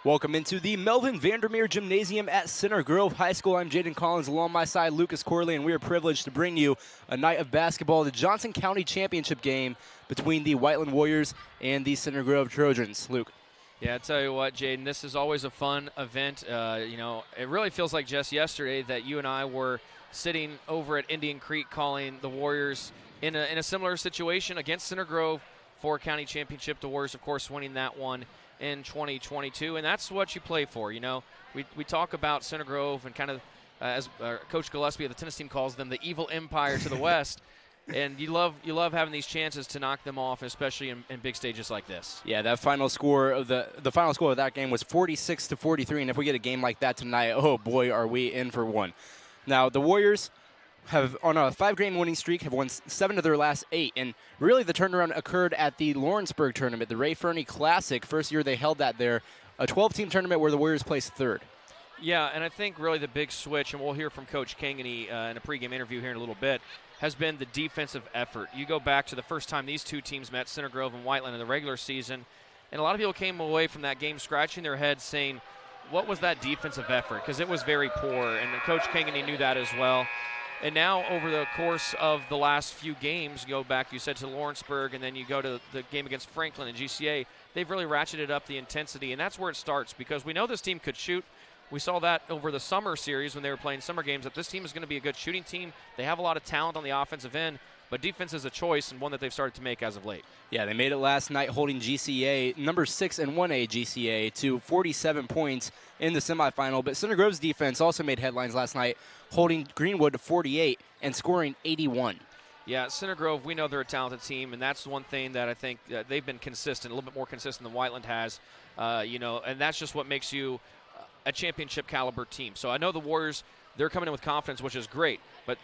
Welcome into the Melvin Vandermeer Gymnasium at Center Grove High School. I'm Jayden Collins, along my side, Lucas Corley, and we are privileged to bring you a night of basketball, the Johnson County Championship game between the Whiteland Warriors and the Center Grove Trojans. Luke. Yeah, I tell you what, Jayden, this is always a fun event. It really feels like just yesterday that you and I were sitting over at Indian Creek calling the Warriors in a similar situation against Center Grove for county championship. The Warriors, of course, winning that one in 2022, and that's what you play for. You know, we talk about Center Grove and kind of, as Coach Gillespie of the tennis team calls them, the evil empire to the west. And you love having these chances to knock them off, especially in big stages like this. Yeah, that final score of the final score of that game was 46-43, and if we get a game like that tonight, oh boy, are we in for one. Now the Warriors have, on a 5-game winning streak, have won 7 of their last 8, and really the turnaround occurred at the Lawrenceburg tournament, the Ray Fernie Classic. First year they held that there, a 12-team tournament where the Warriors placed 3rd. Yeah, and I think really the big switch, and we'll hear from Coach Kangany in a pregame interview here in a little bit, has been the defensive effort. You go back to the first time these two teams met, Center Grove and Whiteland, in the regular season, and a lot of people came away from that game scratching their heads saying, what was that defensive effort? Because it was very poor, and Coach Kangany knew that as well. And now, over the course of the last few games, you go back, you said, to Lawrenceburg, and then you go to the game against Franklin and GCA, they've really ratcheted up the intensity, and that's where it starts, because we know this team could shoot. We saw that over the summer series when they were playing summer games, that this team is going to be a good shooting team. They have a lot of talent on the offensive end, but defense is a choice and one that they've started to make as of late. Yeah, they made it last night, holding GCA, number 6 in 1A GCA, to 47 points in the semifinal. But Center Grove's defense also made headlines last night, holding Greenwood to 48 and scoring 81. Yeah, Center Grove, we know they're a talented team, and that's one thing that I think they've been consistent, a little bit more consistent than Whiteland has, and that's just what makes you a championship caliber team. So I know the Warriors, they're coming in with confidence, which is great, but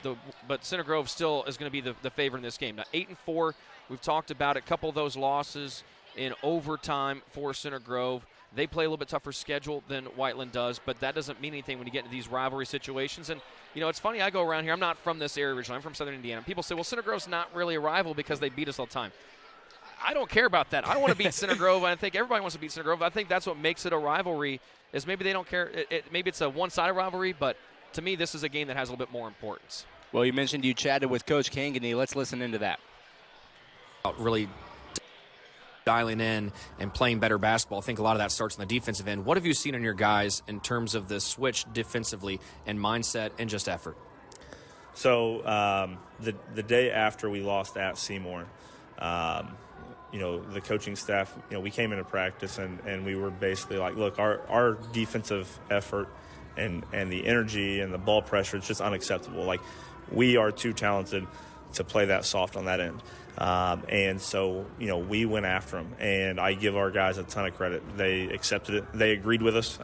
Center Grove still is going to be the favorite in this game. Now 8-4, we've talked about a couple of those losses in overtime for Center Grove. They play a little bit tougher schedule than Whiteland does, but that doesn't mean anything when you get into these rivalry situations. And it's funny, I go around here, I'm not from this area originally, I'm from Southern Indiana. People say, well, Center Grove's not really a rival because they beat us all the time. I don't care about that. I don't want to beat Center Grove. I think everybody wants to beat Center Grove. I think that's what makes it a rivalry, is maybe they don't care. Maybe it's a one-sided rivalry, but to me, this is a game that has a little bit more importance. Well, you mentioned you chatted with Coach Kangany. Let's listen into that. Really dialing in and playing better basketball. I think a lot of that starts on the defensive end. What have you seen in your guys in terms of the switch defensively and mindset and just effort? So the day after we lost at Seymour, the coaching staff, we came into practice and we were basically like, look, our defensive effort and the energy and the ball pressure, it's just unacceptable. Like, we are too talented to play that soft on that end. And so, we went after them, and I give our guys a ton of credit. They accepted it. They agreed with us.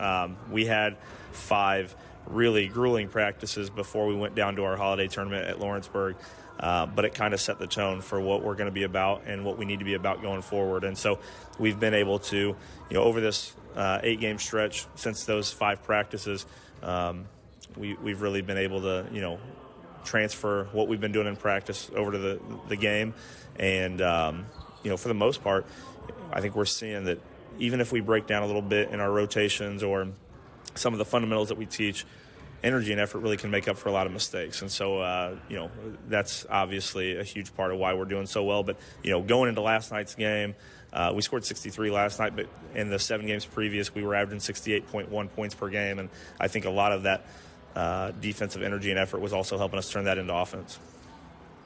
We had 5 really grueling practices before we went down to our holiday tournament at Lawrenceburg. But it kind of set the tone for what we're going to be about and what we need to be about going forward. And so we've been able to, over this 8-game stretch since those 5 practices, we've really been able to, transfer what we've been doing in practice over to the game. And, for the most part, I think we're seeing that even if we break down a little bit in our rotations or some of the fundamentals that we teach, energy and effort really can make up for a lot of mistakes. And so, that's obviously a huge part of why we're doing so well. But, going into last night's game, we scored 63 last night, but in the 7 games previous, we were averaging 68.1 points per game. And I think a lot of that defensive energy and effort was also helping us turn that into offense.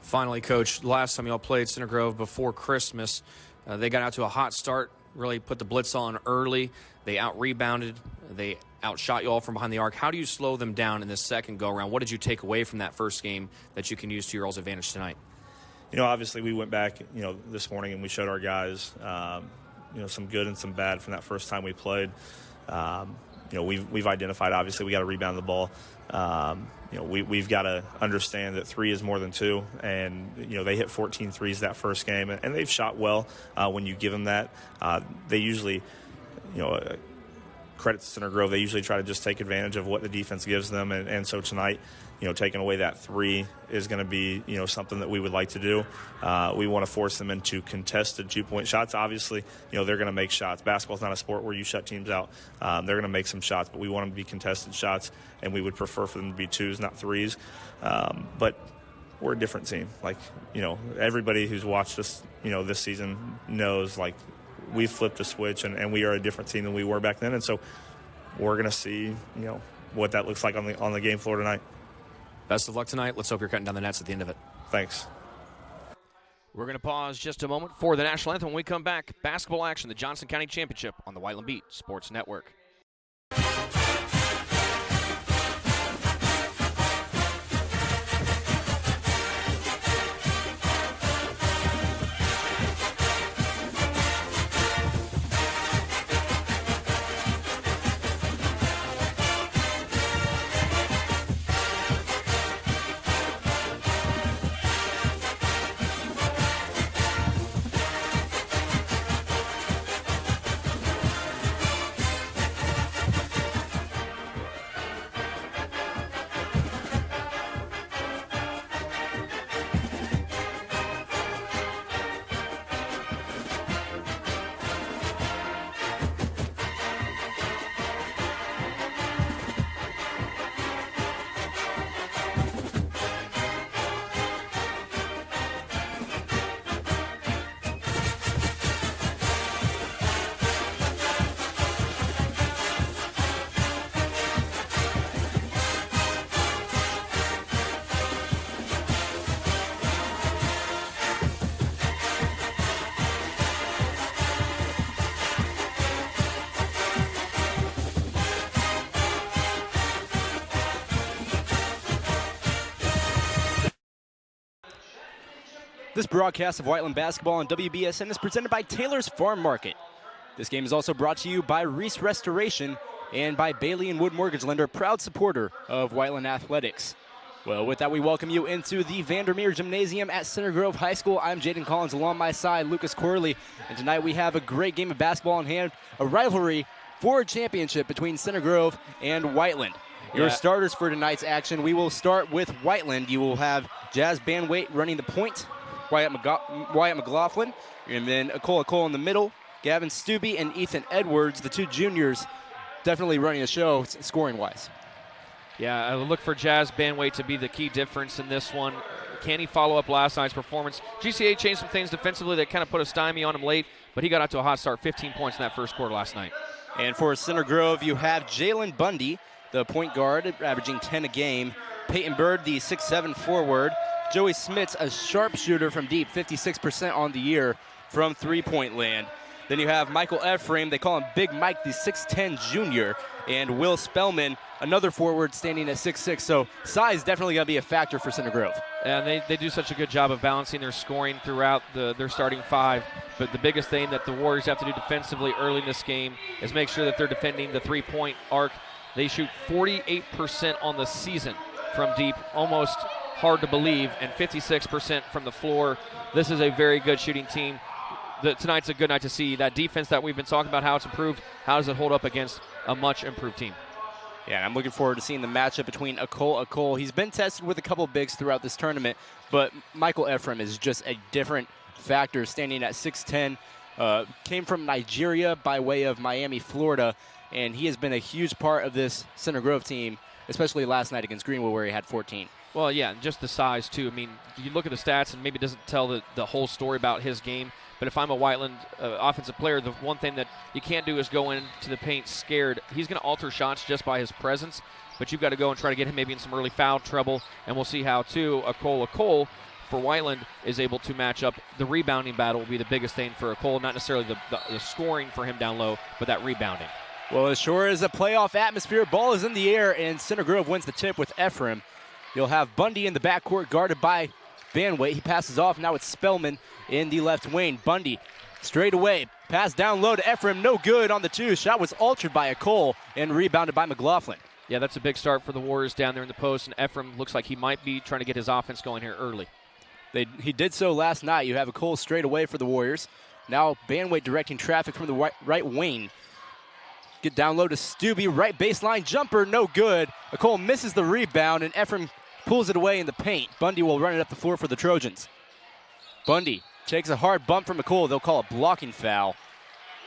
Finally, Coach, last time y'all played Center Grove before Christmas, they got out to a hot start, really put the blitz on early. They out-rebounded. They outshot you all from behind the arc. How do you slow them down in this second go-around? What did you take away from that first game that you can use to your all's advantage tonight? Obviously we went back, this morning and we showed our guys, some good and some bad from that first time we played. We've identified, obviously, we got to rebound the ball. We've got to understand that 3 is more than 2, and they hit 14 threes that first game, and they've shot well when you give them that. They usually, credit to Center Grove. They usually try to just take advantage of what the defense gives them, and so tonight, taking away that 3 is going to be, something that we would like to do. We want to force them into contested 2-point shots. Obviously, they're going to make shots. Basketball's not a sport where you shut teams out. They're going to make some shots, but we want them to be contested shots, and we would prefer for them to be 2s, not 3s. But we're a different team. Everybody who's watched us, this season knows, we've flipped a switch, and we are a different team than we were back then. And so we're going to see, what that looks like on the game floor tonight. Best of luck tonight. Let's hope you're cutting down the nets at the end of it. Thanks. We're going to pause just a moment for the national anthem. When we come back, basketball action, the Johnson County Championship on the Whiteland Beat Sports Network. This broadcast of Whiteland basketball on WBSN is presented by Taylor's Farm Market. This game is also brought to you by Reese Restoration and by Bailey and Wood Mortgage Lender, proud supporter of Whiteland Athletics. Well, with that, we welcome you into the Vandermeer Gymnasium at Center Grove High School. I'm Jayden Collins, along my side, Lucas Corley. And tonight we have a great game of basketball in hand, a rivalry for a championship between Center Grove and Whiteland. Your starters for tonight's action, we will start with Whiteland. You will have Jazz Banwaite running the point, Wyatt McLaughlin, and then Cole in the middle, Gavin Stubbe and Ethan Edwards, the 2 juniors, definitely running the show scoring-wise. Yeah, I would look for Jazz Banwaite to be the key difference in this one. Can he follow up last night's performance? GCA changed some things defensively that kind of put a stymie on him late, but he got out to a hot start, 15 points in that first quarter last night. And for Center Grove, you have Jalen Bundy, the point guard, averaging 10 a game. Peyton Bird, the 6'7" forward. Joey Smits, a sharpshooter from deep, 56% on the year from three-point land. Then you have Michael Ephraim, they call him Big Mike, the 6'10" junior, and Will Spellman, another forward standing at 6'6". So size definitely going to be a factor for Center Grove. And they do such a good job of balancing their scoring throughout their starting 5. But the biggest thing that the Warriors have to do defensively early in this game is make sure that they're defending the three-point arc. They shoot 48% on the season from deep, almost hard to believe, and 56% from the floor. This is a very good shooting team. Tonight's a good night to see that defense that we've been talking about, how it's improved. How does it hold up against a much improved team? Yeah, I'm looking forward to seeing the matchup between Akol. He's been tested with a couple bigs throughout this tournament, but Michael Ephraim is just a different factor, standing at 6'10". Came from Nigeria by way of Miami, Florida, and he has been a huge part of this Center Grove team, especially last night against Greenwood where he had 14. Well, yeah, and just the size, too. I mean, you look at the stats and maybe it doesn't tell the whole story about his game, but if I'm a Whiteland offensive player, the one thing that you can't do is go into the paint scared. He's going to alter shots just by his presence, but you've got to go and try to get him maybe in some early foul trouble, and we'll see how, too, Akol for Whiteland is able to match up. The rebounding battle will be the biggest thing for Akol, not necessarily the scoring for him down low, but that rebounding. Well, as sure as a playoff atmosphere, ball is in the air, and Center Grove wins the tip with Ephraim. You'll have Bundy in the backcourt guarded by Banwaite. He passes off. Now it's Spellman in the left wing. Bundy straight away. Pass down low to Ephraim. No good on the 2. Shot was altered by Akol and rebounded by McLaughlin. Yeah, that's a big start for the Warriors down there in the post, and Ephraim looks like he might be trying to get his offense going here early. He did so last night. You have Akol straight away for the Warriors. Now Banwaite directing traffic from the right wing. Get down low to Stubbe, right baseline jumper, no good. Cole misses the rebound, and Ephraim pulls it away in the paint. Bundy will run it up the floor for the Trojans. Bundy takes a hard bump from McCool. They'll call a blocking foul.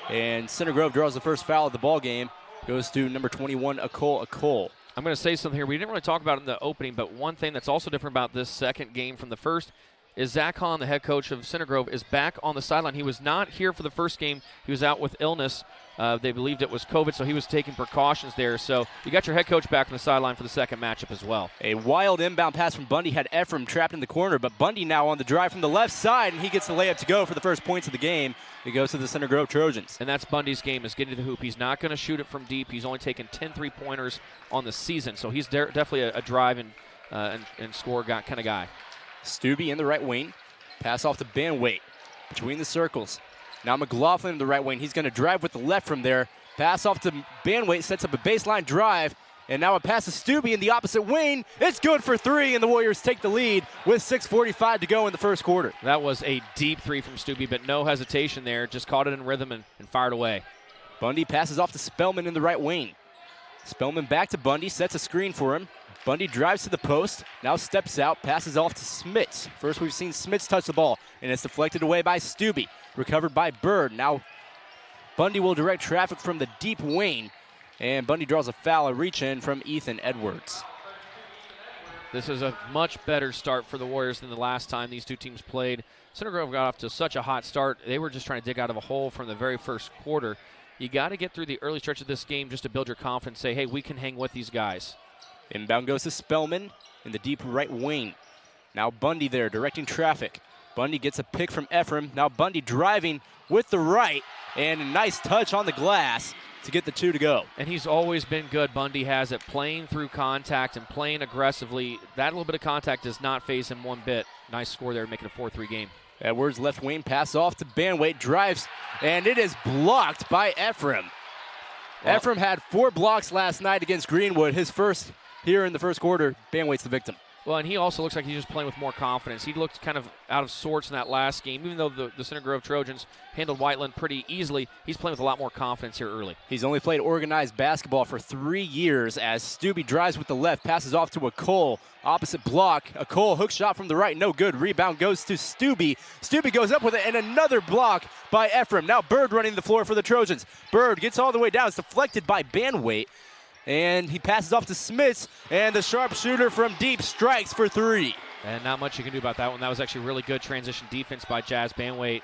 And Center Grove draws the first foul of the ball game. Goes to number 21, Akol. I'm going to say something here. We didn't really talk about it in the opening, but one thing that's also different about this second game from the first is Zach Hahn, the head coach of Center Grove, is back on the sideline. He was not here for the first game. He was out with illness. They believed it was COVID, so he was taking precautions there. So you got your head coach back on the sideline for the second matchup as well. A wild inbound pass from Bundy had Ephraim trapped in the corner, but Bundy now on the drive from the left side, and he gets the layup to go for the first points of the game. It goes to the Center Grove Trojans. And that's Bundy's game, is getting to the hoop. He's not going to shoot it from deep. He's only taken 10 3-pointers on the season, so he's definitely a drive and score kind of guy. Stubbe in the right wing. Pass off to Banwaite between the circles. Now McLaughlin in the right wing. He's going to drive with the left from there. Pass off to Banwaite, sets up a baseline drive. And now a pass to Stubbe in the opposite wing. It's good for three, and the Warriors take the lead with 6:45 to go in the first quarter. That was a deep three from Stubbe, but no hesitation there. Just caught it in rhythm and fired away. Bundy passes off to Spellman in the right wing. Spellman back to Bundy, sets a screen for him. Bundy drives to the post, now steps out, passes off to Smits. First we've seen Smits touch the ball, and it's deflected away by Stubbe. Recovered by Bird. Now Bundy will direct traffic from the deep wing, and Bundy draws a foul, a reach in from Ethan Edwards. This is a much better start for the Warriors than the last time these two teams played. Center Grove got off to such a hot start. They were just trying to dig out of a hole from the very first quarter. You got to get through the early stretch of this game just to build your confidence, say, hey, we can hang with these guys. Inbound goes to Spellman in the deep right wing. Now Bundy there directing traffic. Bundy gets a pick from Ephraim. Now Bundy driving with the right, and a nice touch on the glass to get the two to go. And he's always been good, Bundy has it, playing through contact and playing aggressively. That little bit of contact does not faze him one bit. Nice score there, making a 4-3 game. Edwards left wing, pass off to Banwaite, drives, and it is blocked by Ephraim. Well, Ephraim had 4 blocks last night against Greenwood. His first here in the first quarter. Banwaite's the victim. Well, and he also looks like he's just playing with more confidence. He looked kind of out of sorts in that last game. Even though the Center Grove Trojans handled Whiteland pretty easily, he's playing with a lot more confidence here early. He's only played organized basketball for 3 years as Stubbe drives with the left, passes off to Akol. Opposite block. Akol hook shot from the right, no good. Rebound goes to Stubbe. Stubbe goes up with it, and another block by Ephraim. Now Bird running the floor for the Trojans. Bird gets all the way down. It's deflected by Banwaite. And he passes off to Smits, and the sharpshooter from deep strikes for 3. And not much you can do about that one. That was actually really good transition defense by Jazz Banwaite.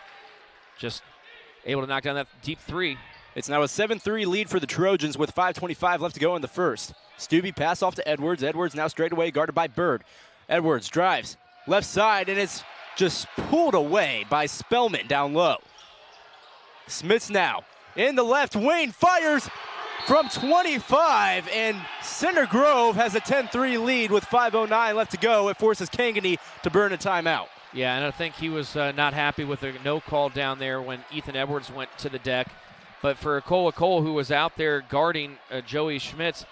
Just able to knock down that deep 3. It's now a 7-3 lead for the Trojans with 5:25 left to go in the first. Stubbe pass off to Edwards. Edwards now straight away guarded by Bird. Edwards drives left side, and it's just pulled away by Spellman down low. Smits now in the left wing, fires from 25, and Center Grove has a 10-3 lead with 5:09 left to go. It forces Kangany to burn a timeout. Yeah, and I think he was not happy with the no call down there when Ethan Edwards went to the deck. But for Cole, who was out there guarding Joey Schmitz,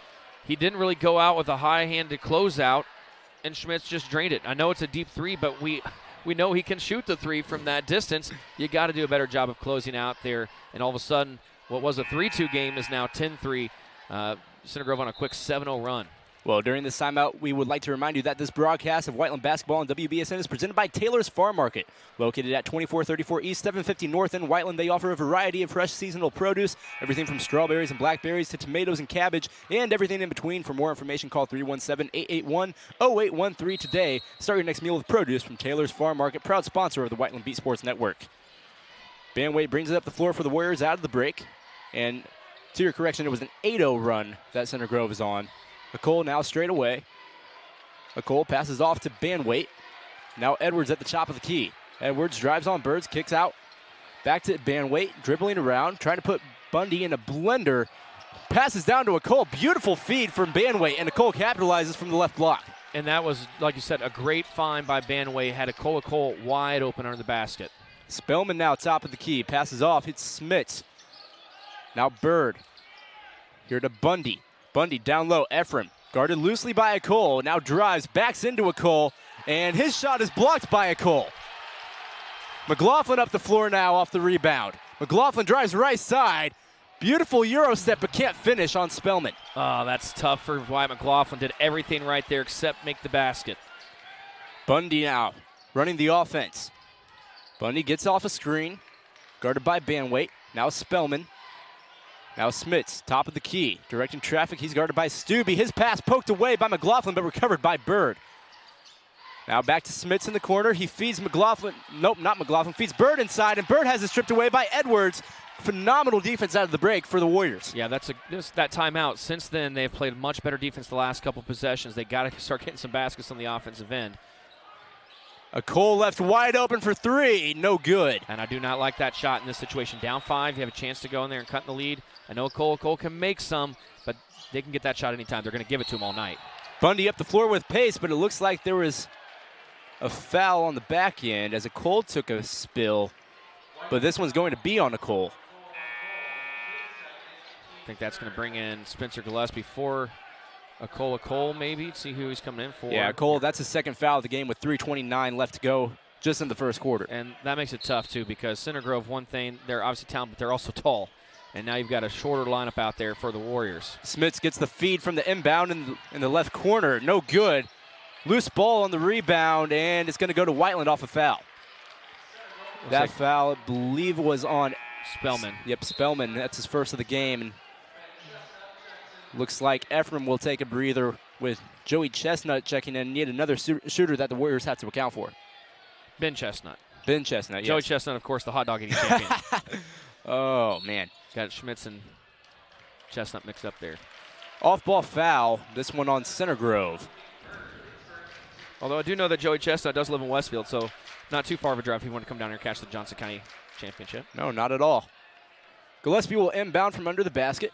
he didn't really go out with a high-handed closeout, and Schmitz just drained it. I know it's a deep 3, but we know he can shoot the 3 from that distance. You got to do a better job of closing out there, and all of a sudden, what was a 3-2 game is now 10-3. Center Grove on a quick 7-0 run. Well, during this timeout, we would like to remind you that this broadcast of Whiteland basketball on WBSN is presented by Taylor's Farm Market. Located at 2434 East, 750 North in Whiteland, they offer a variety of fresh seasonal produce, everything from strawberries and blackberries to tomatoes and cabbage, and everything in between. For more information, call 317-881-0813 today. Start your next meal with produce from Taylor's Farm Market, proud sponsor of the Whiteland Beat Sports Network. Banwaite brings it up the floor for the Warriors out of the break. And to your correction, it was an 8-0 run that Center Grove is on. Akol now straight away. Akol passes off to Banwaite. Now Edwards at the top of the key. Edwards drives on Birds, kicks out. Back to Banwaite, dribbling around, trying to put Bundy in a blender. Passes down to Akol. Beautiful feed from Banwaite, and Akol capitalizes from the left block. And that was, like you said, a great find by Banwaite. Had Akol wide open under the basket. Spellman now top of the key. Passes off, hits Smits. Now Bird. Here to Bundy. Bundy down low. Ephraim guarded loosely by Akol. Now drives, backs into Akol, and his shot is blocked by Akol. McLaughlin up the floor now off the rebound. McLaughlin drives right side, Beautiful Euro step, but can't finish on Spellman. Oh, that's tough for Wyatt McLaughlin. Did everything right there except make the basket. Bundy now running the offense. Bundy gets off a screen, guarded by Banwait. Now Spellman. Now Smits, top of the key, directing traffic. He's guarded by Stubbe. His pass poked away by McLaughlin, but recovered by Bird. Now back to Smits in the corner. He feeds McLaughlin. Nope, not McLaughlin. Feeds Bird inside, and Bird has it stripped away by Edwards. Phenomenal defense out of the break for the Warriors. Yeah, that timeout. Since then, they've played much better defense the last couple possessions. They got to start getting some baskets on the offensive end. A Cole left wide open for three. No good. And I do not like that shot in this situation. Down 5, you have a chance to go in there and cut in the lead. I know Cole can make some, but they can get that shot anytime. They're going to give it to him all night. Bundy up the floor with pace, but it looks like there was a foul on the back end as a Cole took a spill, but this one's going to be on a Cole. I think that's going to bring in Spencer Gillespie for a Cole maybe. See who he's coming in for. Yeah, Cole, that's his second foul of the game with 3:29 left to go just in the first quarter. And that makes it tough, too, because Center Grove, one thing, they're obviously talented, but they're also tall. And now you've got a shorter lineup out there for the Warriors. Smits gets the feed from the inbound in the left corner. No good. Loose ball on the rebound, and it's going to go to Whiteland off a foul. That foul, I believe, was on Spellman. Yep, Spellman. That's his first of the game. And looks like Ephraim will take a breather with Joey Chestnut checking in. Need another shooter that the Warriors have to account for. Ben Chestnut. Ben Chestnut, yes. Joey Chestnut, of course, the hot dog eating champion. Oh, man. Got Schmitz and Chestnut mixed up there. Off-ball foul. This one on Center Grove. Although I do know that Joey Chestnut does live in Westfield, so not too far of a drive if you want to come down here and catch the Johnson County Championship. No, not at all. Gillespie will inbound from under the basket.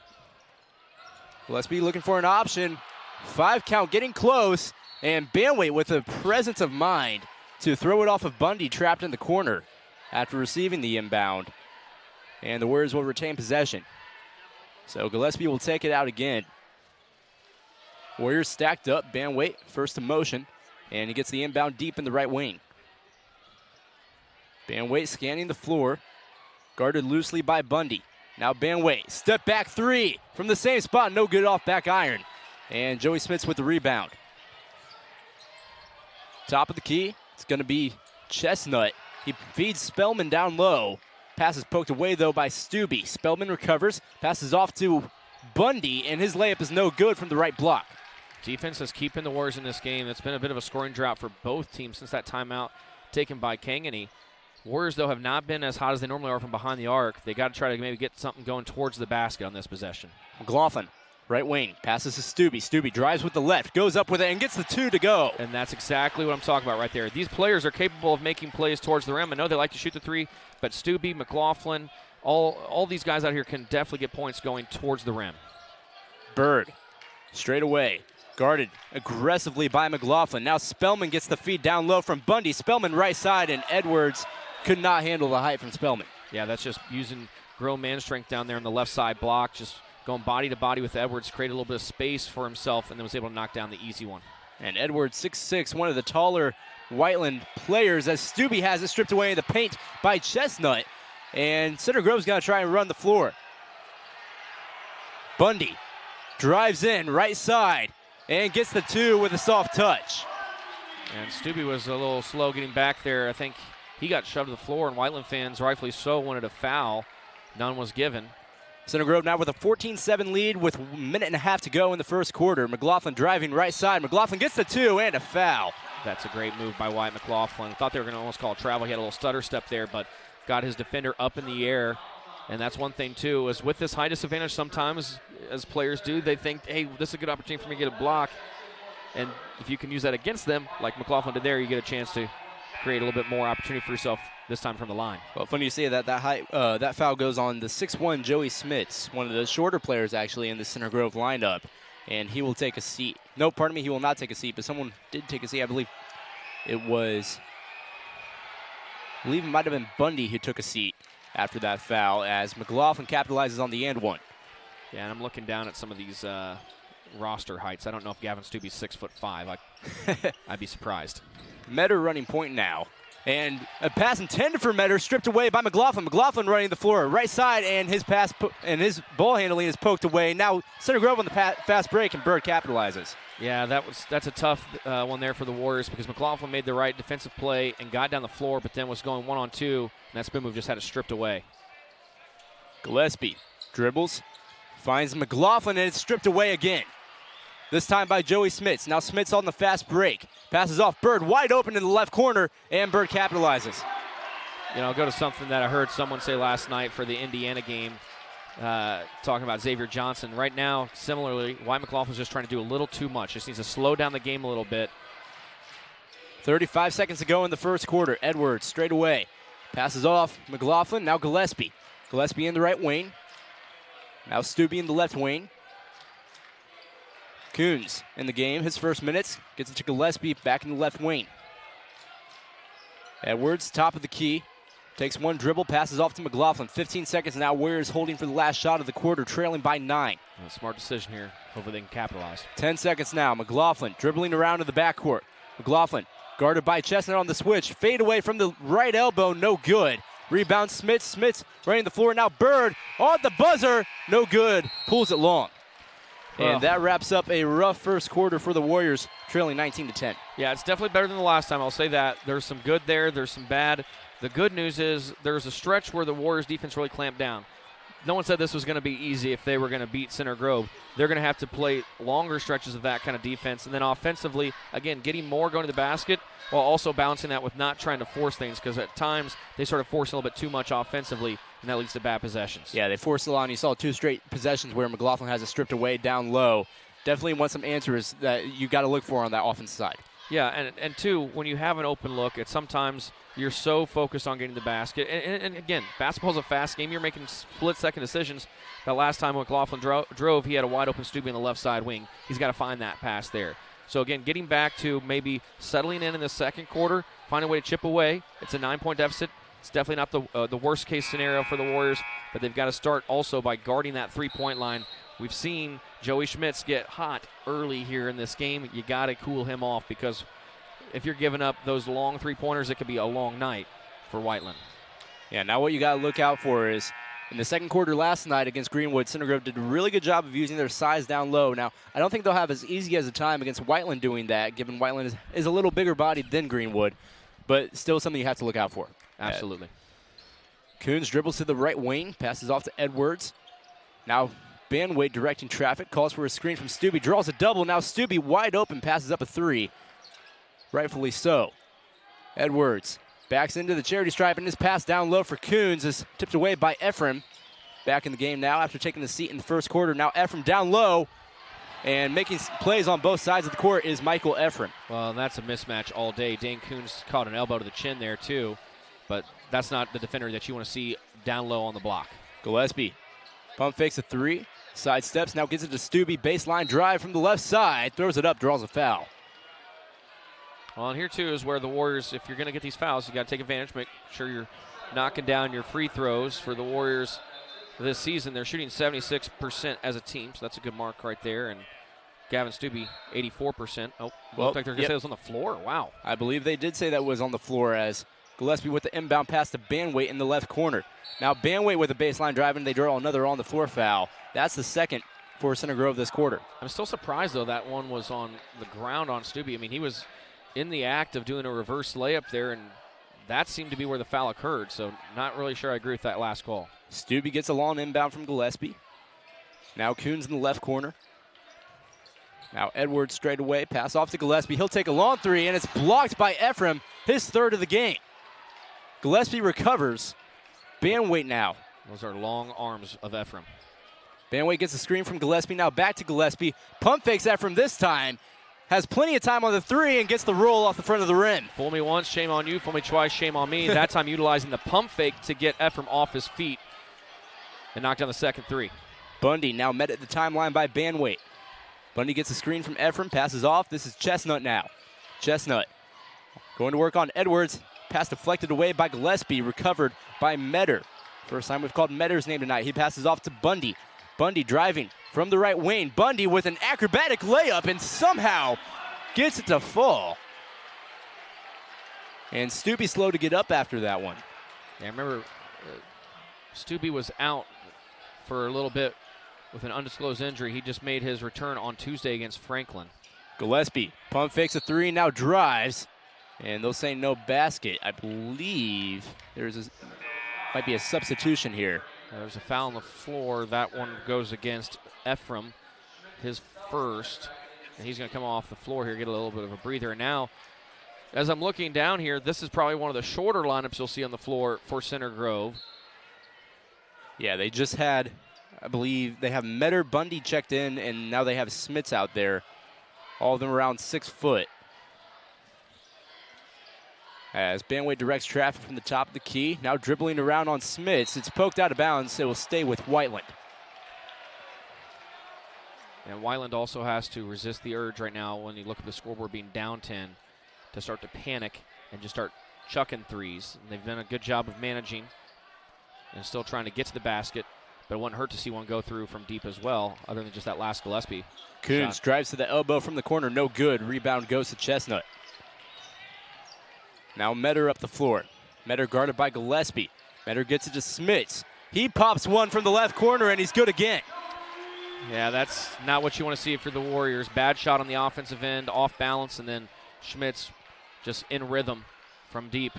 Gillespie looking for an option. 5 count, getting close. And Banwait with the presence of mind to throw it off of Bundy, trapped in the corner after receiving the inbound. And the Warriors will retain possession. So Gillespie will take it out again. Warriors stacked up. Banwait first to motion. And he gets the inbound deep in the right wing. Banwait scanning the floor. Guarded loosely by Bundy. Now Banwait, step back 3 from the same spot. No good off back iron. And Joey Smits with the rebound. Top of the key, it's going to be Chestnut. He feeds Spellman down low. Pass is poked away, though, by Stubbe. Spellman recovers, passes off to Bundy, and his layup is no good from the right block. Defense is keeping the Warriors in this game. It's been a bit of a scoring drought for both teams since that timeout taken by Kangany. Warriors, though, have not been as hot as they normally are from behind the arc. They got to try to maybe get something going towards the basket on this possession. McLaughlin, right wing, passes to Stubbe. Stubbe drives with the left, goes up with it, and gets the 2 to go. And that's exactly what I'm talking about right there. These players are capable of making plays towards the rim. I know they like to shoot the 3, but Stubbe, McLaughlin, all these guys out here can definitely get points going towards the rim. Bird, straight away. Guarded aggressively by McLaughlin. Now Spellman gets the feed down low from Bundy. Spellman right side, and Edwards could not handle the height from Spellman. Yeah, that's just using grown man strength down there on the left side block, just going body to body with Edwards, created a little bit of space for himself, and then was able to knock down the easy one. And Edwards, 6'6", one of the taller Whiteland players, as Stubbe has it stripped away in the paint by Chestnut. And Center Grove's going to try and run the floor. Bundy drives in, right side, and gets the 2 with a soft touch. And Stubbe was a little slow getting back there. I think he got shoved to the floor, and Whiteland fans, rightfully so, wanted a foul. None was given. Center Grove now with a 14-7 lead with a minute and a half to go in the first quarter. McLaughlin driving right side. McLaughlin gets the 2 and a foul. That's a great move by Wyatt McLaughlin. Thought they were going to almost call a travel. He had a little stutter step there, but got his defender up in the air. And that's one thing, too, is with this height disadvantage sometimes, as players do, they think, hey, this is a good opportunity for me to get a block. And if you can use that against them, like McLaughlin did there, you get a chance to create a little bit more opportunity for yourself this time from the line. Well, funny you say that. That foul goes on the 6'1" Joey Smits, one of the shorter players actually in the Center Grove lineup, and he will take a seat. No, pardon me, he will not take a seat, but someone did take a seat. I believe it might have been Bundy who took a seat after that foul, as McLaughlin capitalizes on the and one. Yeah, and I'm looking down at some of these roster heights. I don't know if Gavin Stubbe's 6'5". I'd be surprised. Metter running point now. And a pass intended for Metter, stripped away by McLaughlin. McLaughlin running the floor right side, and his pass and his ball handling is poked away. Now Center Grove on the fast break, and Bird capitalizes. Yeah, that's a tough one there for the Warriors because McLaughlin made the right defensive play and got down the floor, but then was going 1-on-2, and that spin move just had it stripped away. Gillespie dribbles, finds McLaughlin, and it's stripped away again. This time by Joey Smits. Now Smits on the fast break. Passes off Bird, wide open in the left corner, and Bird capitalizes. You know, I'll go to something that I heard someone say last night for the Indiana game, talking about Xavier Johnson. Right now, similarly, White McLaughlin's just trying to do a little too much. Just needs to slow down the game a little bit. 35 seconds to go in the first quarter. Edwards straight away. Passes off McLaughlin, now Gillespie. Gillespie in the right wing. Now Stubbe in the left wing. Coons in the game, his first minutes. Gets it to Gillespie, back in the left wing. Edwards, top of the key. Takes one dribble, passes off to McLaughlin. 15 seconds now. Warriors holding for the last shot of the quarter, trailing by 9. Smart decision here. Hopefully they can capitalize. 10 seconds now. McLaughlin dribbling around to the backcourt. McLaughlin guarded by Chestnut on the switch. Fade away from the right elbow, no good. Rebound Smits. Smits running the floor. Now Bird on the buzzer, no good. Pulls it long. And that wraps up a rough first quarter for the Warriors, trailing 19-10. Yeah, it's definitely better than the last time. I'll say that. There's some good there. There's some bad. The good news is there's a stretch where the Warriors defense really clamped down. No one said this was going to be easy if they were going to beat Center Grove. They're going to have to play longer stretches of that kind of defense. And then offensively, again, getting more going to the basket while also balancing that with not trying to force things, because at times they sort of force a little bit too much offensively, and that leads to bad possessions. Yeah, they forced a lot, and you saw 2 straight possessions where McLaughlin has it stripped away down low. Definitely want some answers that you got to look for on that offensive side. Yeah, and two, when you have an open look, it's sometimes you're so focused on getting the basket. And again, basketball's a fast game. You're making split-second decisions. That last time McLaughlin drove, he had a wide-open Stubbe on the left side wing. He's got to find that pass there. So, again, getting back to maybe settling in the second quarter, find a way to chip away. It's a 9-point deficit. It's definitely not the worst-case scenario for the Warriors, but they've got to start also by guarding that three-point line. We've seen Joey Smits get hot early here in this game. You got to cool him off, because if you're giving up those long three-pointers, it could be a long night for Whiteland. Yeah, now what you got to look out for is in the second quarter last night against Greenwood, Center Grove did a really good job of using their size down low. Now, I don't think they'll have as easy as a time against Whiteland doing that, given Whiteland is a little bigger bodied than Greenwood, but still something you have to look out for. Absolutely. Coons dribbles to the right wing, passes off to Edwards. Now Banwait directing traffic, calls for a screen from Stubbe, draws a double. Now Stubbe wide open, passes up a 3. Rightfully so. Edwards backs into the charity stripe, and his pass down low for Coons is tipped away by Ephraim. Back in the game now after taking the seat in the first quarter. Now Ephraim down low, and making plays on both sides of the court is Michael Ephraim. Well, that's a mismatch all day. Dane Coons caught an elbow to the chin there too, but that's not the defender that you want to see down low on the block. Gillespie pump fakes a 3, side steps, now gets it to Stubbe, baseline drive from the left side, throws it up, draws a foul. Well, and here too is where the Warriors, if you're going to get these fouls, you got to take advantage, make sure you're knocking down your free throws. For the Warriors this season, they're shooting 76% as a team, so that's a good mark right there. And Gavin Stubbe, 84%. Oh, well, looked like they're going to say it was on the floor. Wow. I believe they did say that was on the floor, as Gillespie with the inbound pass to Banwait in the left corner. Now Banwait with a baseline drive, and they draw another on the floor foul. That's the second for Center Grove this quarter. I'm still surprised, though, that one was on the ground on Stubbe. I mean, he was in the act of doing a reverse layup there, and that seemed to be where the foul occurred. So not really sure I agree with that last call. Stubbe gets a long inbound from Gillespie. Now Coons in the left corner. Now Edwards straight away, pass off to Gillespie. He'll take a long 3, and it's blocked by Ephraim, his 3rd of the game. Gillespie recovers. Banwait now. Those are long arms of Ephraim. Banwait gets a screen from Gillespie. Now back to Gillespie. Pump fakes Ephraim this time. Has plenty of time on the 3 and gets the roll off the front of the rim. Fool me once, shame on you. Fool me twice, shame on me. That time utilizing the pump fake to get Ephraim off his feet and knock down the second 3. Bundy now met at the timeline by Banwait. Bundy gets a screen from Ephraim, passes off. This is Chestnut now. Chestnut going to work on Edwards. Pass deflected away by Gillespie, recovered by Metter. First time we've called Metter's name tonight. He passes off to Bundy. Bundy driving from the right wing. Bundy with an acrobatic layup and somehow gets it to fall. And Stubbe slow to get up after that one. Yeah, I remember Stubbe was out for a little bit with an undisclosed injury. He just made his return on Tuesday against Franklin. Gillespie pump fakes a three, now drives. And they'll say no basket. I believe might be a substitution here. There's a foul on the floor. That one goes against Ephraim, his first. And he's going to come off the floor here, get a little bit of a breather. And now, as I'm looking down here, this is probably one of the shorter lineups you'll see on the floor for Center Grove. Yeah, they just had, I believe, they have Metter, Bundy checked in, and now they have Smits out there. All of them around 6 foot. As Banway directs traffic from the top of the key, now dribbling around on Smits. It's poked out of bounds. It will stay with Whiteland. And Whiteland also has to resist the urge right now when you look at the scoreboard being down 10 to start to panic and just start chucking threes. And they've done a good job of managing and still trying to get to the basket, but it wouldn't hurt to see one go through from deep as well, other than just that last Gillespie Coons shot. drives to the elbow from the corner, no good. Rebound goes to Chestnut. Now Metter up the floor. Metter guarded by Gillespie. Metter gets it to Smits. He pops one from the left corner, and he's good again. Yeah, that's not what you want to see for the Warriors. Bad shot on the offensive end, off balance, and then Schmitz just in rhythm from deep.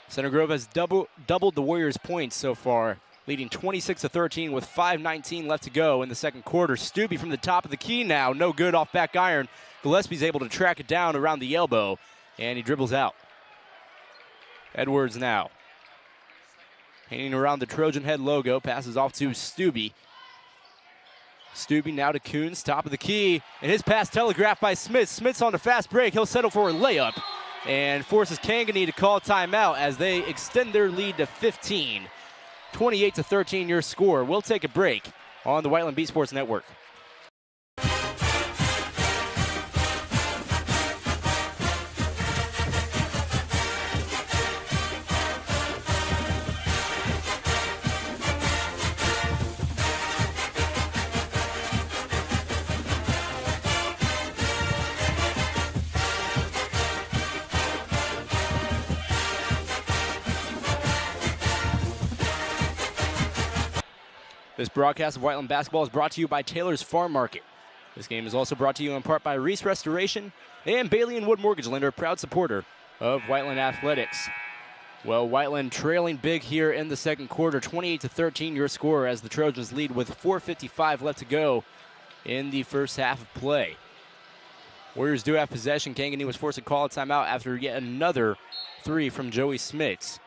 Center Grove has doubled the Warriors' points so far, leading 26-13 with 5:19 left to go in the second quarter. Stubbe from the top of the key now, no good off back iron. Gillespie's able to track it down around the elbow, and he dribbles out. Edwards now. Hanging around the Trojan head logo, passes off to Stubbe. Stubbe now to Coons, top of the key, and his pass telegraphed by Smith. Smith's on a fast break. He'll settle for a layup and forces Kangani to call timeout as they extend their lead to 15. 28-13 your score. We'll take a break on the Whiteland Beat Sports Network. This broadcast of Whiteland basketball is brought to you by Taylor's Farm Market. This game is also brought to you in part by Reese Restoration and Bailey & Wood Mortgage Lender, proud supporter of Whiteland Athletics. Well, Whiteland trailing big here in the second quarter, 28-13 your score as the Trojans lead with 4:55 left to go in the first half of play. Warriors do have possession. Kangani was forced to call a timeout after yet another three from Joey Smits.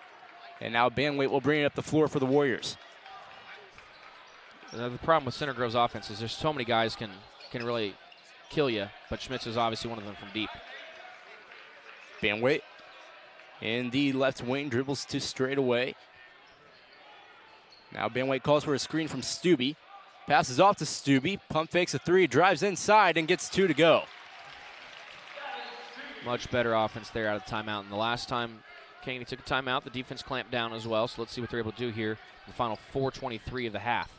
And now Banwait will bring it up the floor for the Warriors. The problem with Center Grove's offense is there's so many guys can really kill you, but Schmitz is obviously one of them from deep. Banwait in the left wing, dribbles to straight away. Now Banwait calls for a screen from Stubbe. Passes off to Stubbe, pump fakes a three, drives inside and gets two to go. Much better offense there out of the timeout. And the last time Kangani took a timeout, the defense clamped down as well, so let's see what they're able to do here in the final 4:23 of the half.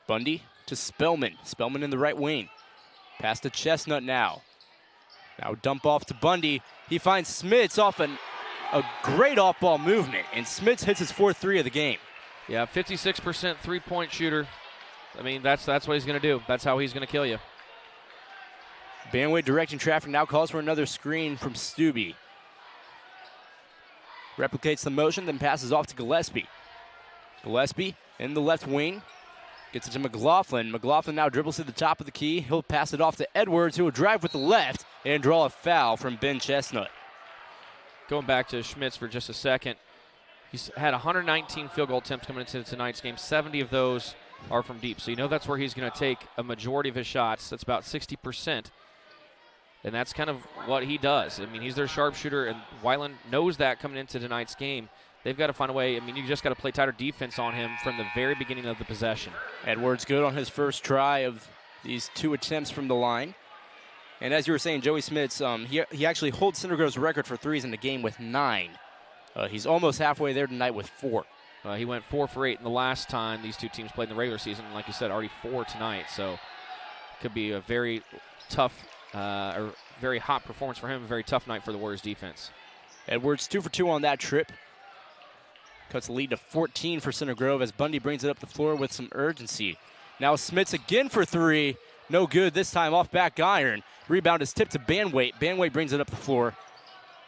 Bundy to Spellman. Spellman in the right wing. Pass to Chestnut now. Now dump off to Bundy. He finds Smits off a great off-ball movement, and Smits hits his fourth three of the game. Yeah, 56% three-point shooter. I mean, that's what he's going to do. That's how he's going to kill you. Banway directing traffic now calls for another screen from Stubbe. Replicates the motion, then passes off to Gillespie. Gillespie in the left wing. Gets it to McLaughlin. McLaughlin now dribbles to the top of the key. He'll pass it off to Edwards, who will drive with the left and draw a foul from Ben Chestnut. Going back to Schmitz for just a second, he's had 119 field goal attempts coming into tonight's game. 70 of those are from deep. So you know that's where he's going to take a majority of his shots. That's about 60%. And that's kind of what he does. I mean, he's their sharpshooter, and Whiteland knows that coming into tonight's game. They've got to find a way. I mean, you just got to play tighter defense on him from the very beginning of the possession. Edwards good on his first try of these two attempts from the line. And as you were saying, Joey Smits, he actually holds Center Grove's record for threes in the game with 9. He's almost halfway there tonight with 4. He went 4 for 8 in the last time these two teams played in the regular season. Like you said, already 4 tonight. So could be a very tough or very hot performance for him. A very tough night for the Warriors defense. Edwards 2 for 2 on that trip. Cuts the lead to 14 for Center Grove as Bundy brings it up the floor with some urgency. Now Smits again for 3. No good this time off back iron. Rebound is tipped to Banwait. Banwait brings it up the floor.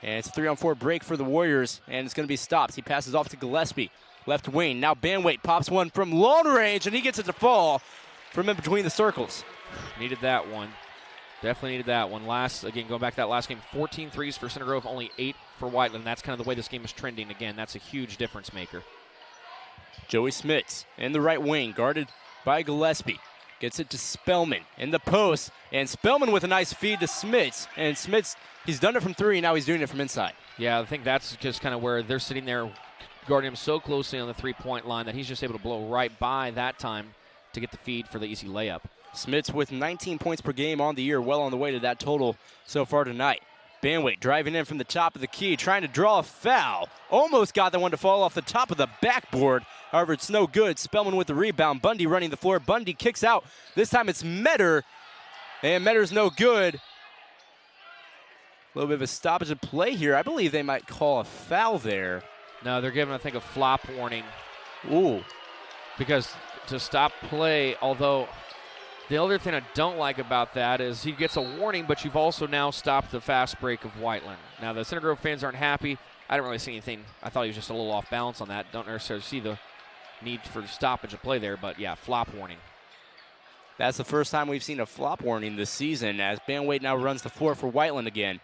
And it's a 3-on-4 break for the Warriors, and it's going to be stopped. He passes off to Gillespie. Left wing. Now Banwait pops one from long range, and he gets it to fall from in between the circles. Needed that one. Definitely needed that one. Again, going back to that last game, 14 threes for Center Grove, only 8 for Whiteland. That's kind of the way this game is trending. Again, that's a huge difference maker. Joey Smits in the right wing, guarded by Gillespie. Gets it to Spellman in the post, and Spellman with a nice feed to Smits. And Smits, he's done it from 3, now he's doing it from inside. Yeah, I think that's just kind of where they're sitting there guarding him so closely on the three-point line that he's just able to blow right by that time to get the feed for the easy layup. Smits with 19 points per game on the year, well on the way to that total so far tonight. Banwait driving in from the top of the key, trying to draw a foul. Almost got that one to fall off the top of the backboard. However, it's no good. Spellman with the rebound. Bundy running the floor. Bundy kicks out. This time it's Metter, and Metter's no good. A little bit of a stoppage of play here. I believe they might call a foul there. No, they're giving, I think, a flop warning. Ooh. Because to stop play, although the other thing I don't like about that is he gets a warning, but you've also now stopped the fast break of Whiteland. Now, the Center Grove fans aren't happy. I didn't really see anything. I thought he was just a little off balance on that. Don't necessarily see the need for stoppage of play there, but yeah, flop warning. That's the first time we've seen a flop warning this season as Banwait now runs the floor for Whiteland again.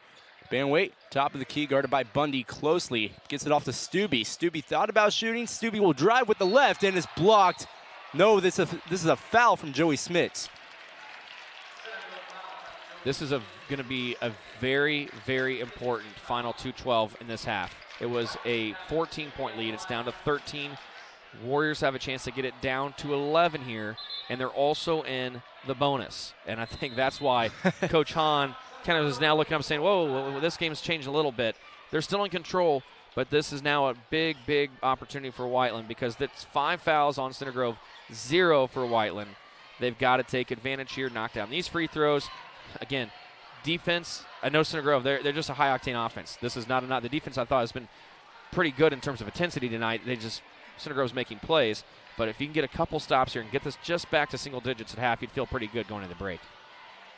Banwait, top of the key, guarded by Bundy closely. Gets it off to Stubbe. Stubbe thought about shooting. Stubbe will drive with the left and is blocked. No, this is a foul from Joey Smits. This is going to be a very, very important final 2:12 in this half. It was a 14-point lead. It's down to 13. Warriors have a chance to get it down to 11 here, and they're also in the bonus. And I think that's why Coach Hahn kind of is now looking up and saying, whoa, this game's changed a little bit. They're still in control, but this is now a big, big opportunity for Whiteland because that's 5 fouls on Center Grove, 0 for Whiteland. They've got to take advantage here, knock down these free throws. Again, defense, I know Center Grove, they're just a high-octane offense. This is not the defense I thought has been pretty good in terms of intensity tonight. Center Grove's making plays, but if you can get a couple stops here and get this just back to single digits at half, you'd feel pretty good going to the break.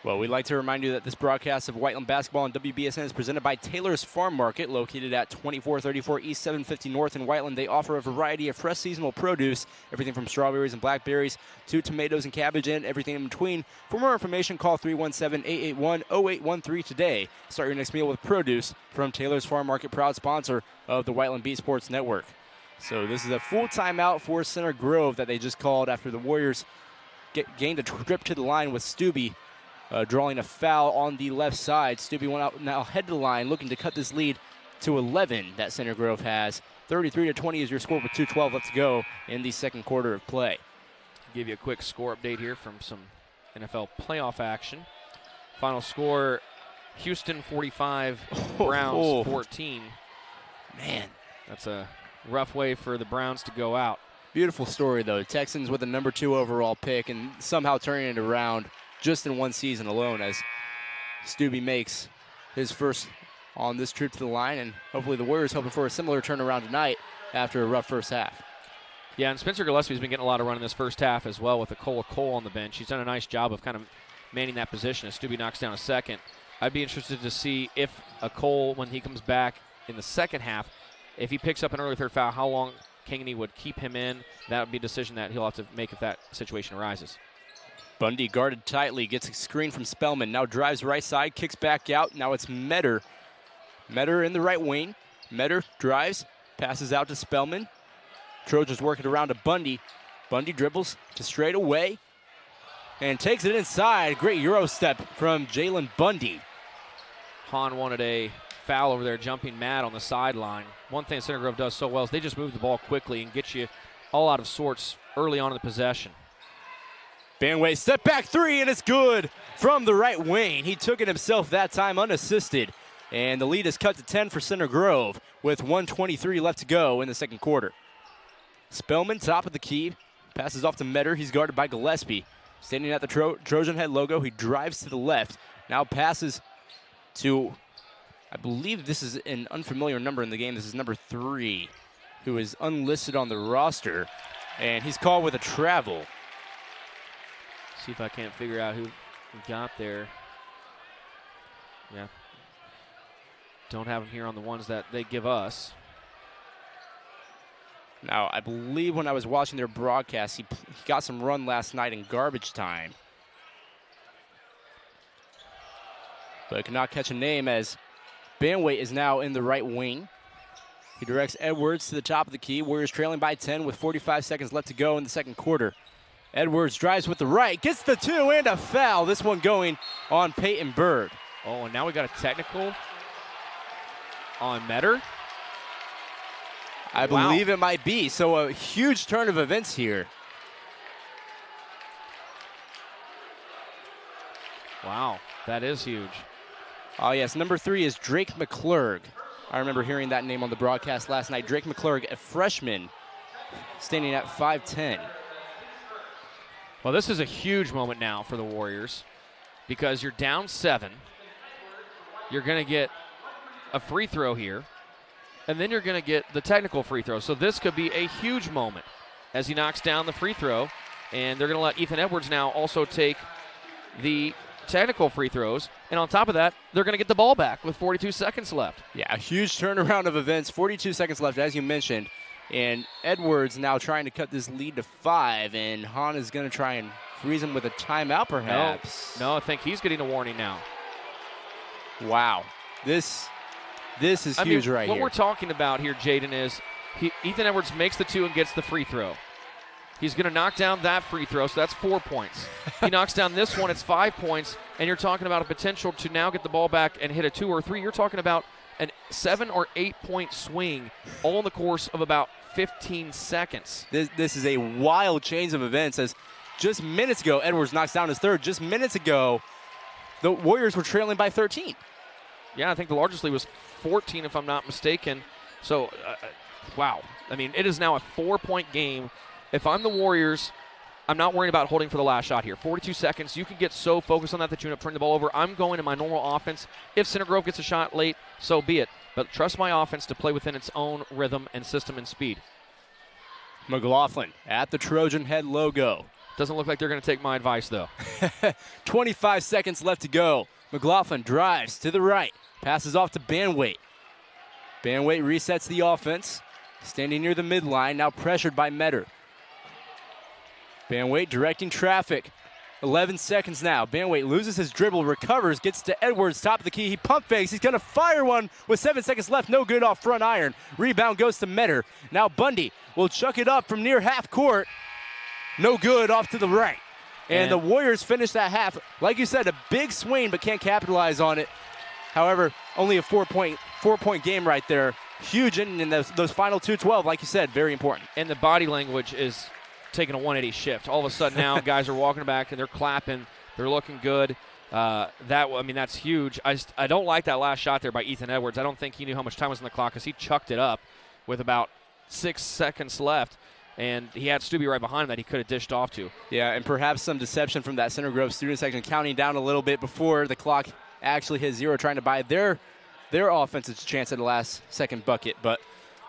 Well, we'd like to remind you that this broadcast of Whiteland basketball on WBSN is presented by Taylor's Farm Market, located at 2434 East 750 North in Whiteland. They offer a variety of fresh seasonal produce, everything from strawberries and blackberries to tomatoes and cabbage and everything in between. For more information, call 317-881-0813 today. Start your next meal with produce from Taylor's Farm Market, proud sponsor of the Whiteland Beat Sports Network. So this is a full timeout for Center Grove that they just called after the Warriors gained a trip to the line with Stubbe. Drawing a foul on the left side. Stubbe went out now head to the line, looking to cut this lead to 11 that Center Grove has. 33-20 is your score with 2:12 left to go in the second quarter of play. Give you a quick score update here from some NFL playoff action. Final score, Houston 45, Browns 14. Man, that's a rough way for the Browns to go out. Beautiful story, though. Texans with a number 2 overall pick and somehow turning it around just in one season alone as Stubbe makes his first on this trip to the line, and hopefully the Warriors hoping for a similar turnaround tonight after a rough first half. Yeah, and Spencer Gillespie's been getting a lot of run in this first half as well with Cole on the bench. He's done a nice job of kind of manning that position as Stubbe knocks down a second. I'd be interested to see if Cole, when he comes back in the second half, if he picks up an early third foul, how long Kingney would keep him in. That would be a decision that he'll have to make if that situation arises. Bundy guarded tightly, gets a screen from Spellman, now drives right side, kicks back out. Now it's Metter. Metter in the right wing. Metter drives, passes out to Spellman. Trojans working around to Bundy. Bundy dribbles to straight away and takes it inside. Great Euro step from Jalen Bundy. Hahn wanted a foul over there, jumping mad on the sideline. One thing Center Grove does so well is they just move the ball quickly and get you all out of sorts early on in the possession. Banwait step back 3, and it's good from the right wing. He took it himself that time unassisted, and the lead is cut to 10 for Center Grove with 1:23 left to go in the second quarter. Spellman, top of the key, passes off to Metter. He's guarded by Gillespie. Standing at the Trojan head logo, he drives to the left. Now passes to I believe this is an unfamiliar number in the game. This is number 3, who is unlisted on the roster, and he's called with a travel. See if I can't figure out who we got there. Yeah. Don't have him here on the ones that they give us. Now, I believe when I was watching their broadcast, he got some run last night in garbage time. But could not catch a name as Banwait is now in the right wing. He directs Edwards to the top of the key. Warriors trailing by 10 with 45 seconds left to go in the second quarter. Edwards drives with the right, gets the 2 and a foul. This one going on Peyton Bird. Oh, and now we got a technical on Metter. I believe it might be. So a huge turn of events here. Wow, that is huge. Oh, yes, number 3 is Drake McClurg. I remember hearing that name on the broadcast last night. Drake McClurg, a freshman, standing at 5'10". Well, this is a huge moment now for the Warriors because you're down 7. You're going to get a free throw here, and then you're going to get the technical free throw. So this could be a huge moment as he knocks down the free throw, and they're going to let Ethan Edwards now also take the technical free throws. And on top of that, they're going to get the ball back with 42 seconds left. Yeah, a huge turnaround of events. 42 seconds left, as you mentioned. And Edwards now trying to cut this lead to 5, and Hahn is going to try and freeze him with a timeout, perhaps. No, I think he's getting a warning now. Wow. This is huge right here. What here. we're talking about here, Jayden, is Ethan Edwards makes the 2 and gets the free throw. He's going to knock down that free throw, so that's 4 points. He knocks down this one, it's 5 points, and you're talking about a potential to now get the ball back and hit a 2 or 3. You're talking about a 7 or 8 point swing all in the course of about 15 seconds. This is a wild change of events, as just minutes ago, Edwards knocks down his 3rd. Just minutes ago, the Warriors were trailing by 13. Yeah, I think the largest lead was 14, if I'm not mistaken. So, wow. I mean, it is now a 4-point game. If I'm the Warriors, I'm not worried about holding for the last shot here. 42 seconds. You can get so focused on that you end up turning the ball over. I'm going to my normal offense. If Center Grove gets a shot late, so be it. But trust my offense to play within its own rhythm and system and speed. McLaughlin at the Trojan head logo. Doesn't look like they're going to take my advice, though. 25 seconds left to go. McLaughlin drives to the right. Passes off to Banwait. Banwait resets the offense. Standing near the midline, now pressured by Metter. Banwait directing traffic. 11 seconds now. Banwait loses his dribble, recovers, gets to Edwards, top of the key. He pump fakes. He's going to fire one with 7 seconds left. No good off front iron. Rebound goes to Metter. Now Bundy will chuck it up from near half court. No good off to the right. And the Warriors finish that half. Like you said, a big swing, but can't capitalize on it. However, only a 4-point game right there. Huge in those final 2:12, like you said, very important. And the body language is taking a 180 shift. All of a sudden now guys are walking back and they're clapping. They're looking good. That's huge. I don't like that last shot there by Ethan Edwards. I don't think he knew how much time was on the clock because he chucked it up with about 6 seconds left. And he had Stubbe right behind him that he could have dished off to. Yeah, and perhaps some deception from that Center Grove student section, counting down a little bit before the clock actually hit 0, trying to buy their offensive chance at the last second bucket. But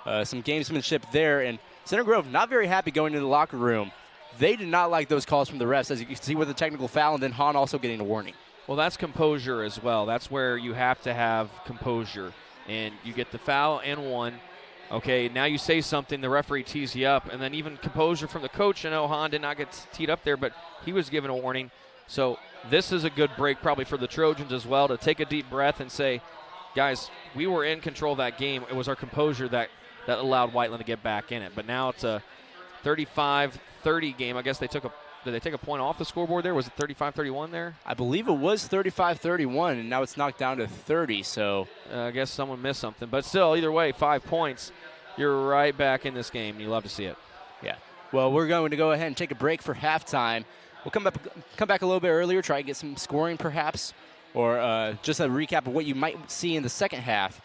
some gamesmanship there. And Center Grove not very happy going into the locker room. They did not like those calls from the refs, as you can see with the technical foul, and then Hahn also getting a warning. Well, that's composure as well. That's where you have to have composure. And you get the foul and one. Okay, now you say something, the referee tees you up, and then even composure from the coach. I know Hahn did not get teed up there, but he was given a warning. So this is a good break probably for the Trojans as well to take a deep breath and say, guys, we were in control of that game. It was our composure that allowed Whiteland to get back in it. But now it's a 35-30 game. I guess did they take a point off the scoreboard there? Was it 35-31 there? I believe it was 35-31, and now it's knocked down to 30. So I guess someone missed something. But still, either way, 5 points. You're right back in this game. You love to see it. Yeah. Well, we're going to go ahead and take a break for halftime. We'll come back a little bit earlier, try to get some scoring perhaps, or just a recap of what you might see in the second half.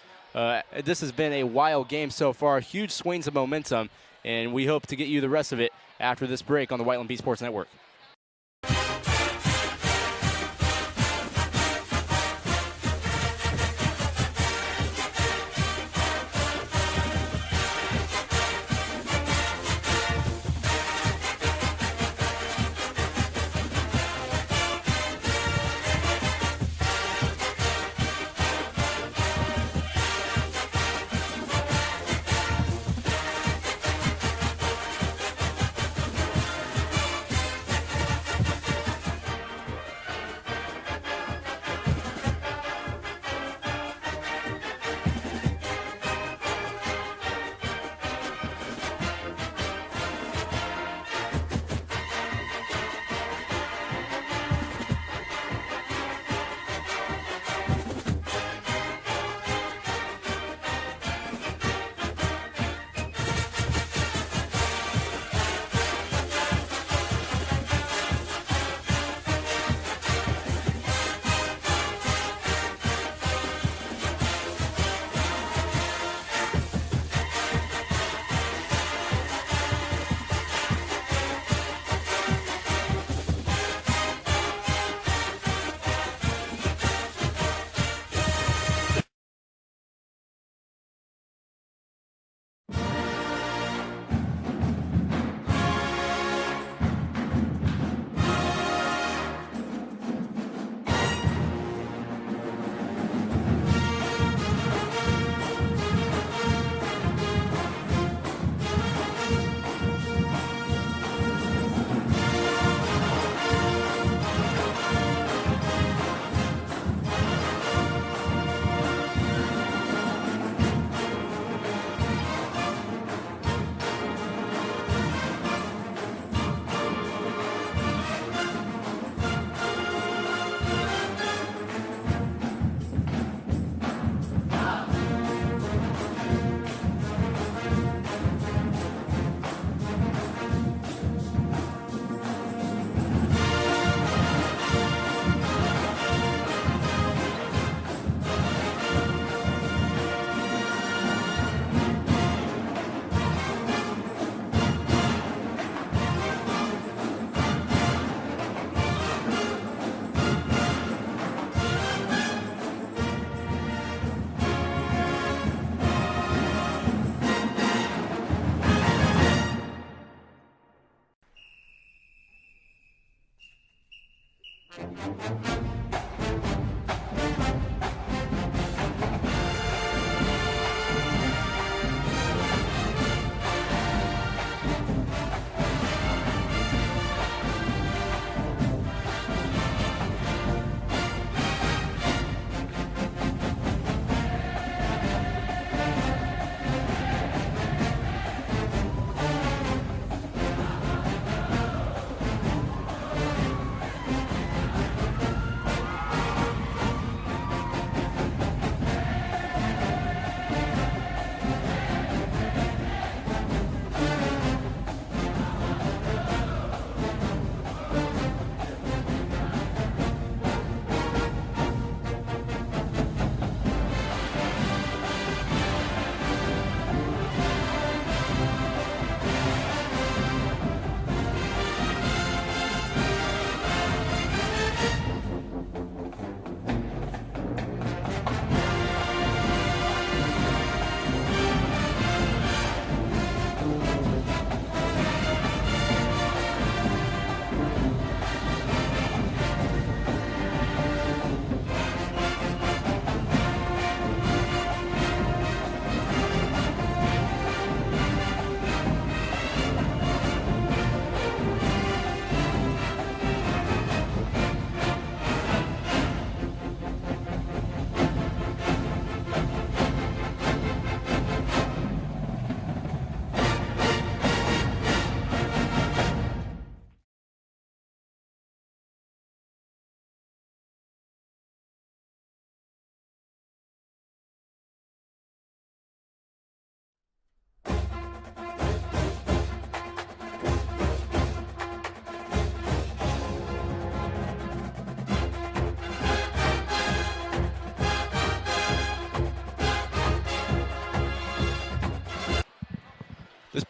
This has been a wild game so far, huge swings of momentum, and we hope to get you the rest of it after this break on the Whiteland Beat Sports Network.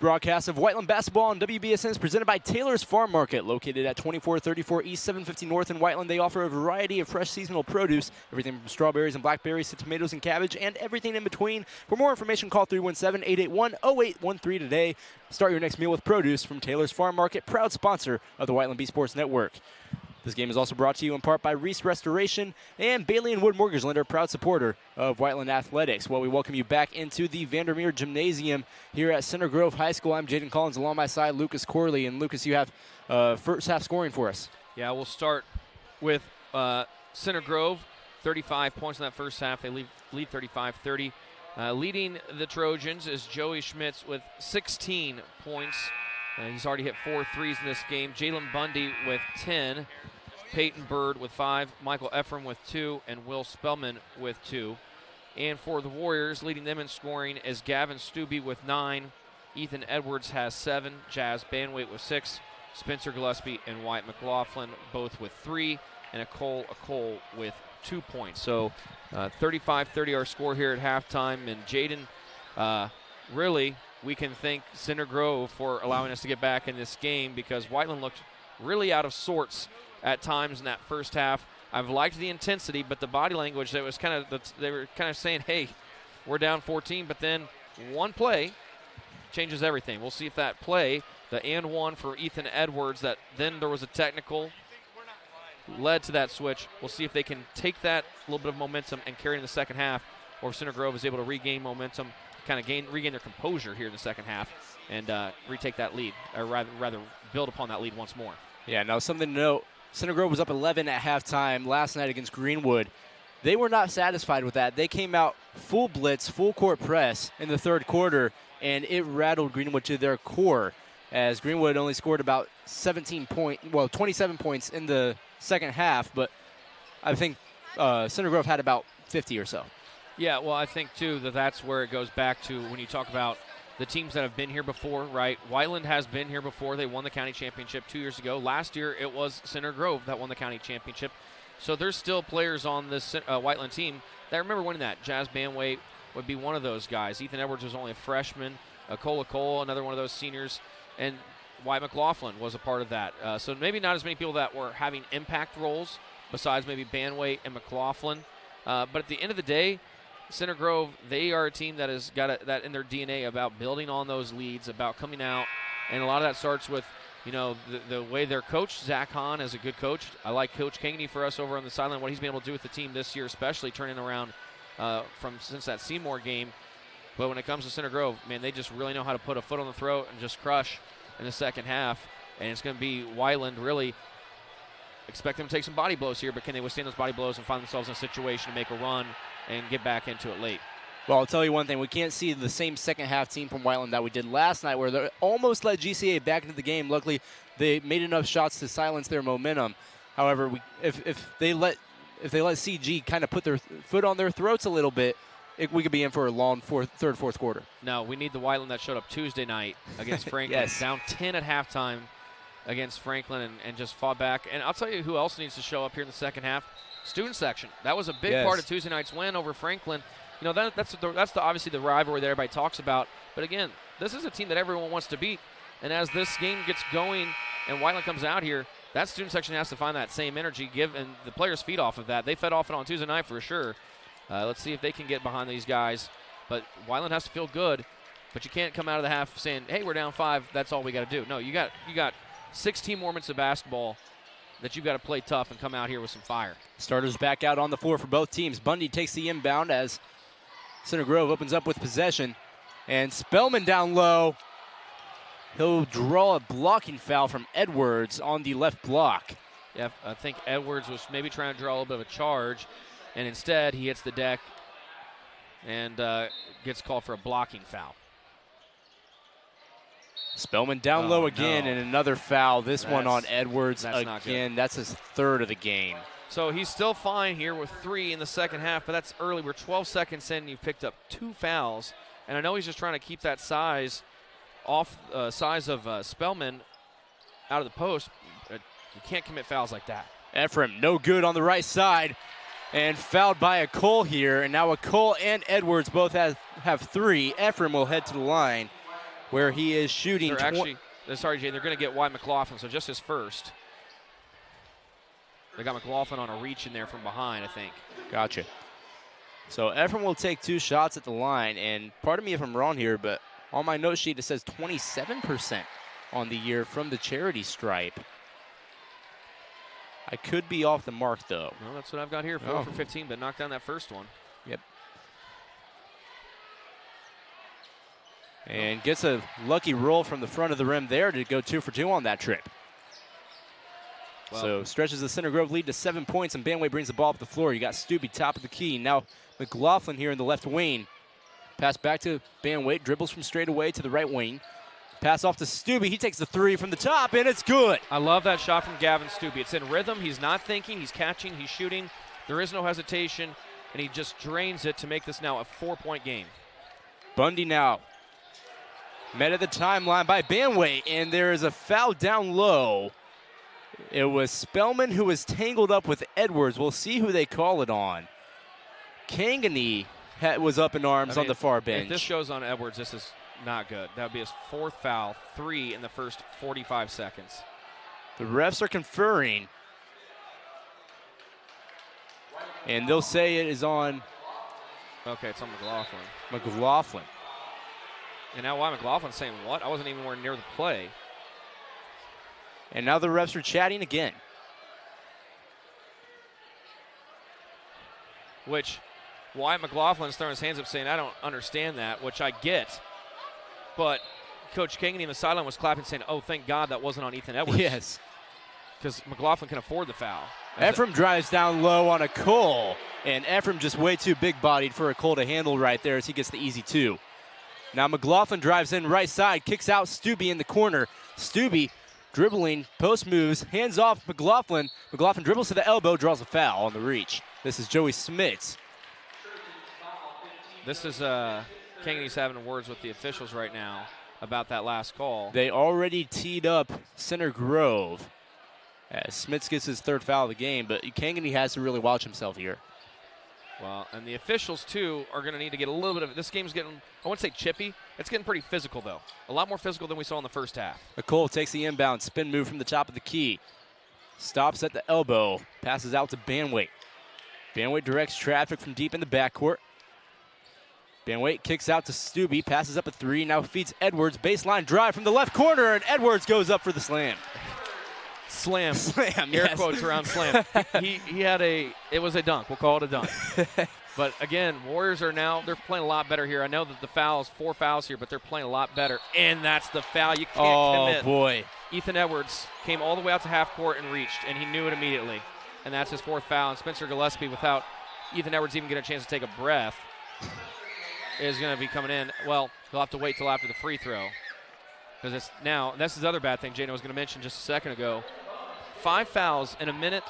broadcast of Whiteland basketball on WBSN is presented by Taylor's Farm Market, located at 2434 East 750 North in Whiteland. They offer a variety of fresh seasonal produce, everything from strawberries and blackberries to tomatoes and cabbage, and everything in between. For more information, call 317-881-0813 today. Start your next meal with produce from Taylor's Farm Market, proud sponsor of the Whiteland Bee Sports Network. This game is also brought to you in part by Reese Restoration and Bailey & Wood Mortgage Lender, proud supporter of Whiteland Athletics. Well, we welcome you back into the Vandermeer Gymnasium here at Center Grove High School. I'm Jayden Collins, along my side, Lucas Corley. And Lucas, you have first half scoring for us. Yeah, we'll start with Center Grove, 35 points in that first half. They lead 35-30. Leading the Trojans is Joey Schmitz with 16 points. He's already hit 4 threes in this game. Jalen Bundy with 10. Peyton Bird with 5, Michael Ephraim with 2, and Will Spellman with 2. And for the Warriors, leading them in scoring is Gavin Stubbe with 9. Ethan Edwards has 7. Jazz Banwaite with 6. Spencer Gillespie and Wyatt McLaughlin both with 3. And Cole with 2 points. So 35-30 our score here at halftime. And Jayden, really, we can thank Center Grove for allowing us to get back in this game, because Whiteland looked really out of sorts at times in that first half. I've liked the intensity, but the body language, that was they were kind of saying, hey, we're down 14, but then one play changes everything. We'll see if that play, the and one for Ethan Edwards, that then there was a technical, led to that switch. We'll see if they can take that little bit of momentum and carry it in the second half, or if Center Grove is able to regain momentum, kind of regain their composure here in the second half and retake that lead, or rather build upon that lead once more. Yeah, now something to note, Center Grove was up 11 at halftime last night against Greenwood. They were not satisfied with that. They came out full blitz, full court press in the third quarter, and it rattled Greenwood to their core, as Greenwood only scored about 27 points in the second half, but I think Center Grove had about 50 or so. Yeah, well, I think, too, that's where it goes back to when you talk about the teams that have been here before, right? Whiteland has been here before. They won the county championship 2 years ago. Last year, it was Center Grove that won the county championship. So there's still players on this Whiteland team that remember winning that. Jazz Banwaite would be one of those guys. Ethan Edwards was only a freshman. Cole, another one of those seniors. And Wyatt McLaughlin was a part of that. So maybe not as many people that were having impact roles besides maybe Banwaite and McLaughlin. But at the end of the day, Center Grove, they are a team that has got that in their DNA about building on those leads, about coming out, and a lot of that starts with, the way they're coached. Zach Hahn is a good coach. I like Coach Kangney for us over on the sideline, what he's been able to do with the team this year, especially turning around since that Seymour game. But when it comes to Center Grove, man, they just really know how to put a foot on the throat and just crush in the second half. And it's going to be Whiteland really expect them to take some body blows here, but can they withstand those body blows and find themselves in a situation to make a run and get back into it late? Well, I'll tell you one thing. We can't see the same second-half team from Whiteland that we did last night, where they almost let GCA back into the game. Luckily, they made enough shots to silence their momentum. However, if they let CG kind of put their foot on their throats a little bit, we could be in for a long third, fourth quarter. No, we need the Whiteland that showed up Tuesday night against Franklin. Yes. Down 10 at halftime against Franklin and just fought back. And I'll tell you who else needs to show up here in the second half. Student section. That was a big part of Tuesday night's win over Franklin. That's obviously the rivalry that everybody talks about. But again, this is a team that everyone wants to beat. And as this game gets going and Whiteland comes out here, that student section has to find that same energy, and the players feed off of that. They fed off it on Tuesday night for sure. Let's see if they can get behind these guys. But Whiteland has to feel good. But you can't come out of the half saying, hey, we're down 5, that's all we got to do. No, you got 16 more minutes of basketball that you've got to play tough and come out here with some fire. Starters back out on the floor for both teams. Bundy takes the inbound as Center Grove opens up with possession. And Spellman down low. He'll draw a blocking foul from Edwards on the left block. Yeah, I think Edwards was maybe trying to draw a little bit of a charge, and instead he hits the deck and gets called for a blocking foul. Spellman down low again, and another foul. This one on Edwards again. Not good. That's his third of the game. So he's still fine here with 3 in the second half, but that's early. We're 12 seconds in, and you've picked up 2 fouls. And I know he's just trying to keep that size of Spellman out of the post. You can't commit fouls like that. Ephraim, no good on the right side, and fouled by a Cole here. And now a Cole and Edwards both have 3. Ephraim will head to the line. where he is shooting. They're actually, sorry, Jay, they're going to get Wyatt McLaughlin, so just his first. They got McLaughlin on a reach in there from behind, I think. Gotcha. So Ephraim will take 2 shots at the line, and pardon me if I'm wrong here, but on my note sheet it says 27% on the year from the charity stripe. I could be off the mark, though. No, that's what I've got here, 4 for 15, but knocked down that first one. Yep. And gets a lucky roll from the front of the rim there to go 2 for 2 on that trip. Well, so stretches the Center Grove lead to 7 points, and Banway brings the ball up the floor. You got Stubbe top of the key. Now McLaughlin here in the left wing. Pass back to Banway, dribbles from straight away to the right wing. Pass off to Stubbe. He takes the 3 from the top, and it's good. I love that shot from Gavin Stubbe. It's in rhythm. He's not thinking. He's catching. He's shooting. There is no hesitation, and he just drains it to make this now a 4-point game. Bundy now met at the timeline by Banway, and there is a foul down low. It was Spellman who was tangled up with Edwards. We'll see who they call it on. Kangany was up in arms on the far bench. If this goes on Edwards, this is not good. That would be his 4th foul, 3 in the first 45 seconds. The refs are conferring. And they'll say it is on. Okay, it's on McLaughlin. McLaughlin. And now why McLaughlin's saying what? I wasn't even anywhere near the play. And now the refs are chatting again. Which Wyatt McLaughlin's throwing his hands up saying, I don't understand that, which I get. But Coach Kangany in the sideline was clapping saying, oh, thank God that wasn't on Ethan Edwards. Yes. Because McLaughlin can afford the foul. Ephraim drives down low on a Cole, and Ephraim just way too big-bodied for a Cole to handle right there as he gets the easy 2. Now McLaughlin drives in right side, kicks out Stubbe in the corner. Stubbe dribbling, post moves, hands off McLaughlin. McLaughlin dribbles to the elbow, draws a foul on the reach. This is Joey Smits. This is Kangany's having words with the officials right now about that last call. They already teed up Center Grove as Smits gets his 3rd foul of the game, but Kangany has to really watch himself here. Well, and the officials, too, are going to need to get a little bit of it. This game's getting, I wouldn't say chippy. It's getting pretty physical, though. A lot more physical than we saw in the first half. Cole takes the inbound, spin move from the top of the key. Stops at the elbow, passes out to Banway. Banway directs traffic from deep in the backcourt. Banway kicks out to Stubbe, passes up a 3, now feeds Edwards. Baseline drive from the left corner, and Edwards goes up for the slam. Slam. Slam, Air yes. quotes around slam. he had it was a dunk. We'll call it a dunk. But again, Warriors are now, they're playing a lot better here. I know that the fouls, 4 fouls here, but they're playing a lot better. And that's the foul. You can't commit. Oh, boy. Ethan Edwards came all the way out to half court and reached, and he knew it immediately. And that's his 4th foul. And Spencer Gillespie, without Ethan Edwards even getting a chance to take a breath, is going to be coming in. Well, he'll have to wait till after the free throw. Because it's now, and this is the other bad thing Jayden was going to mention just a second ago. 5 fouls in 1 minute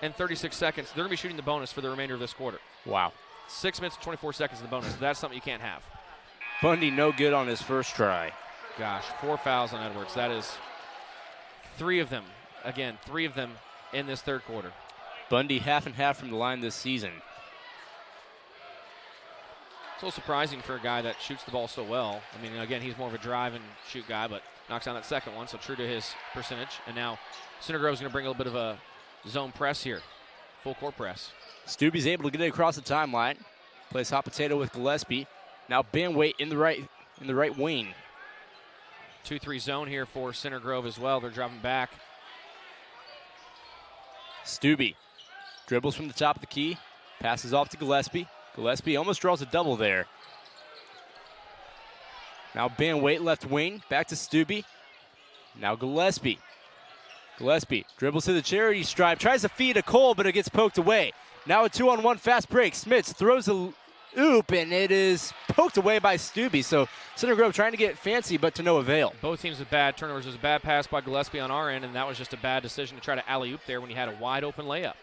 and 36 seconds. They're going to be shooting the bonus for the remainder of this quarter. Wow. 6 minutes and 24 seconds in the bonus. That's something you can't have. Bundy no good on his first try. Gosh, 4 fouls on Edwards. That is 3 of them. Again, 3 of them in this 3rd quarter. Bundy half and half from the line this season. It's a little surprising for a guy that shoots the ball so well. I mean, again, he's more of a drive and shoot guy, but knocks down that second one, so true to his percentage. And now Center Grove's going to bring a little bit of a zone press here, full court press. Stubbe's able to get it across the timeline. Plays hot potato with Gillespie. Now Banway in the right wing. 2-3 zone here for Center Grove as well. They're dropping back. Stubbe dribbles from the top of the key, passes off to Gillespie. Gillespie almost draws a double there. Now Banway left wing, back to Stubbe. Now Gillespie. Gillespie dribbles to the charity stripe, tries to feed a Cole, but it gets poked away. Now a 2-on-1 fast break. Smits throws a oop, and it is poked away by Stubbe. So Center Grove trying to get fancy, but to no avail. Both teams with bad turnovers. There's a bad pass by Gillespie on our end, and that was just a bad decision to try to alley-oop there when he had a wide-open layup.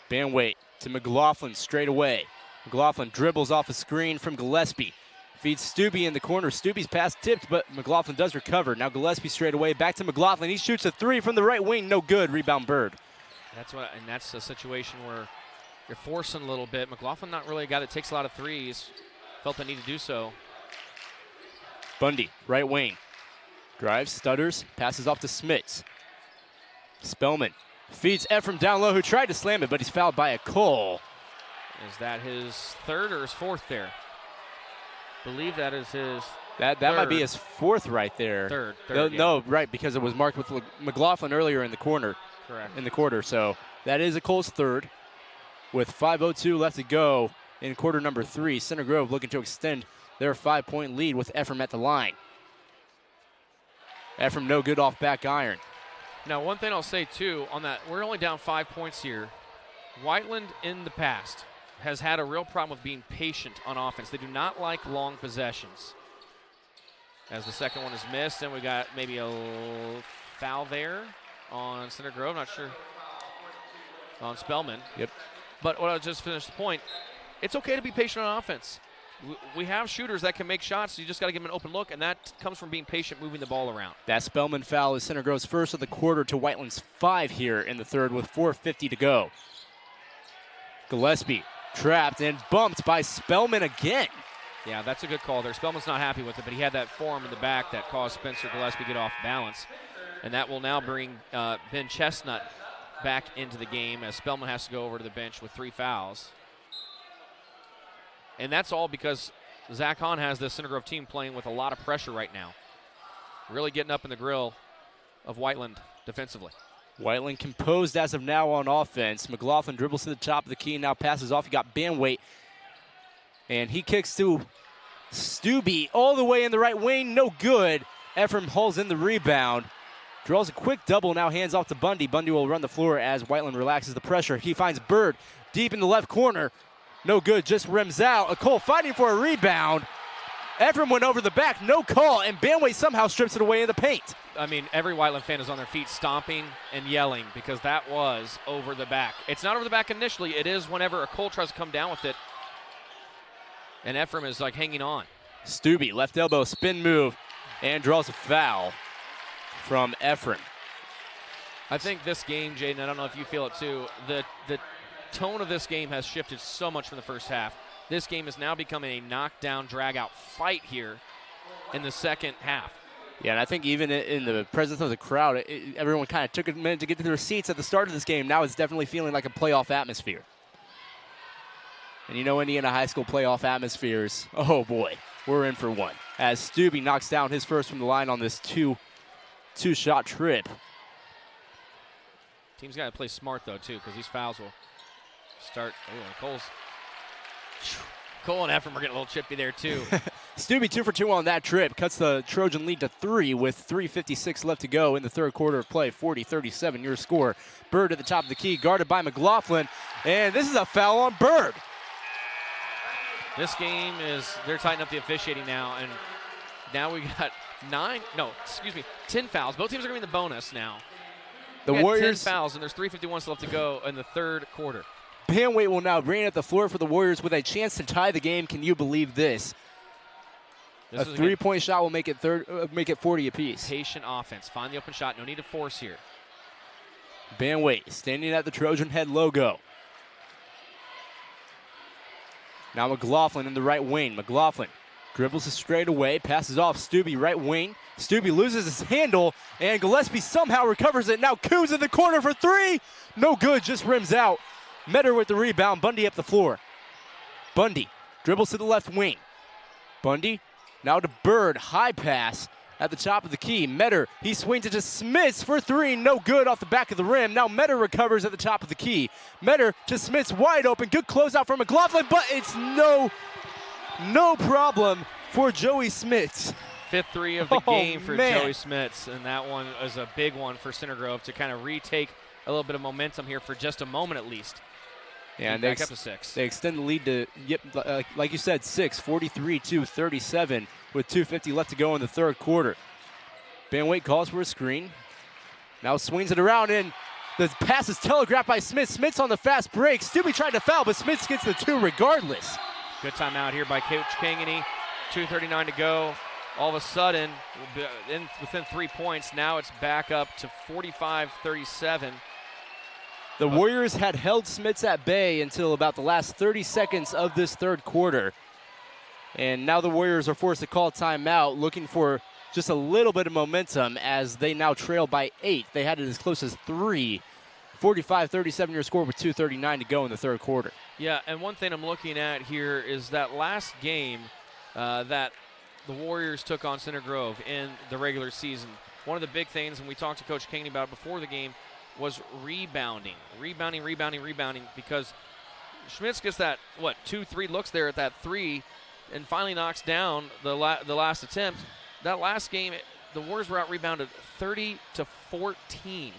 Banway to McLaughlin straight away. McLaughlin dribbles off a screen from Gillespie. Feeds Stubbe in the corner. Stubbe's pass tipped, but McLaughlin does recover. Now Gillespie straight away, back to McLaughlin. He shoots a 3 from the right wing, no good. Rebound Bird. That's a situation where you're forcing a little bit. McLaughlin not really a guy that takes a lot of threes. Felt the need to do so. Bundy, right wing. Drives, stutters, passes off to Smits. Spellman feeds Ephraim down low, who tried to slam it, but he's fouled by a Cole. Is that his third or his fourth there? Believe that is his That might be his fourth right there. Third, no, right, because it was marked with McLaughlin earlier in the corner. Correct. In the quarter, so that is a Cole's third. With 5:02 left to go in quarter number 3, Center Grove looking to extend their 5-point lead with Ephraim at the line. Ephraim no good off back iron. Now, one thing I'll say, too, on that, we're only down 5 points here. Whiteland in the past has had a real problem with being patient on offense. They do not like long possessions. As the second one is missed, and we got maybe a foul there on Center Grove, not sure. On Spellman. Yep. But what I'll just finish the point, it's okay to be patient on offense. We have shooters that can make shots. So you just got to give them an open look, and that comes from being patient, moving the ball around. That Spellman foul is Center Grove's first of the quarter to Whiteland's 5 here in the third with 4:50 to go. Gillespie trapped and bumped by Spellman again. Yeah, that's a good call there. Spellman's not happy with it, but he had that form in the back that caused Spencer Gillespie to get off balance. And that will now bring Ben Chestnut back into the game as Spellman has to go over to the bench with 3 fouls. And that's all because Zach Hahn has this Center Grove team playing with a lot of pressure right now. Really getting up in the grill of Whiteland defensively. Whiteland composed as of now on offense. McLaughlin dribbles to the top of the key, now passes off. You got Banwait, and he kicks to Stubbe all the way in the right wing. No good. Ephraim hauls in the rebound. Draws a quick double, now hands off to Bundy. Bundy will run the floor as Whiteland relaxes the pressure. He finds Bird deep in the left corner. No good, just rims out. Cole fighting for a rebound. Ephraim went over the back, no call, and Banway somehow strips it away in the paint. I mean, every Whiteland fan is on their feet stomping and yelling because that was over the back. It's not over the back initially. It is whenever a Cole tries to come down with it, and Ephraim is like hanging on. Stubbe, left elbow, spin move, and draws a foul from Ephraim. I think this game, Jayden, I don't know if you feel it too, the tone of this game has shifted so much from the first half. This game is now becoming a knockdown, drag-out fight here in the second half. Yeah, and I think even in the presence of the crowd, everyone kind of took a minute to get to their seats at the start of this game. Now it's definitely feeling like a playoff atmosphere. And you know Indiana high school playoff atmospheres, oh boy, we're in for one. As Stubbe knocks down his first from the line on this two-shot trip. Team's got to play smart, though, too, because these fouls will start. Oh, Cole and Ephraim are getting a little chippy there, too. Stubbe 2 for 2 on that trip. Cuts the Trojan lead to 3 with 3:56 left to go in the third quarter of play. 40-37, your score. Bird at the top of the key, guarded by McLaughlin. And this is a foul on Bird. This game they're tightening up the officiating now, and now we got 10 fouls. Both teams are getting the bonus now. The Warriors 10 fouls, and there's 3:51 still left to go in the third quarter. Banwait will now bring it the floor for the Warriors with a chance to tie the game. Can you believe this? A 3-point shot will make it 40 apiece. Patient offense. Find the open shot. No need to force here. Banwait standing at the Trojan head logo. Now McLaughlin in the right wing. McLaughlin dribbles it straight away, passes off Stubbe right wing. Stubbe loses his handle, and Gillespie somehow recovers it. Now Coons in the corner for 3. No good, just rims out. Metter with the rebound. Bundy up the floor. Bundy dribbles to the left wing. Bundy now to Bird. High pass at the top of the key. Metter, he swings it to Smits for 3. No good off the back of the rim. Now Metter recovers at the top of the key. Metter to Smits, wide open. Good closeout from McLaughlin, but it's no problem for Joey Smits. Fifth 3 of the game for Joey Smits, and that one is a big one for Center Grove to kind of retake a little bit of momentum here for just a moment at least. Yeah, and back up to 6. They extend the lead to, like you said, 6, 43-37 with 2:50 left to go in the third quarter. Banwait calls for a screen. Now swings it around, and the pass is telegraphed by Smits. Smits on the fast break. Stubbe tried to foul, but Smits gets the 2 regardless. Good timeout here by Coach Kangany. 2:39 to go. All of a sudden, within 3 points, now it's back up to 45-37. The Warriors had held Smits at bay until about the last 30 seconds of this third quarter. And now the Warriors are forced to call timeout, looking for just a little bit of momentum as they now trail by 8. They had it as close as 3. 45-37 your score with 2:39 to go in the third quarter. Yeah, and one thing I'm looking at here is that last game that the Warriors took on Center Grove in the regular season. One of the big things, and we talked to Coach Kaney about it before the game, was rebounding, because Schmitz gets that, 2-3 looks there at that 3 and finally knocks down the last attempt. That last game, the Warriors were out-rebounded 30-14.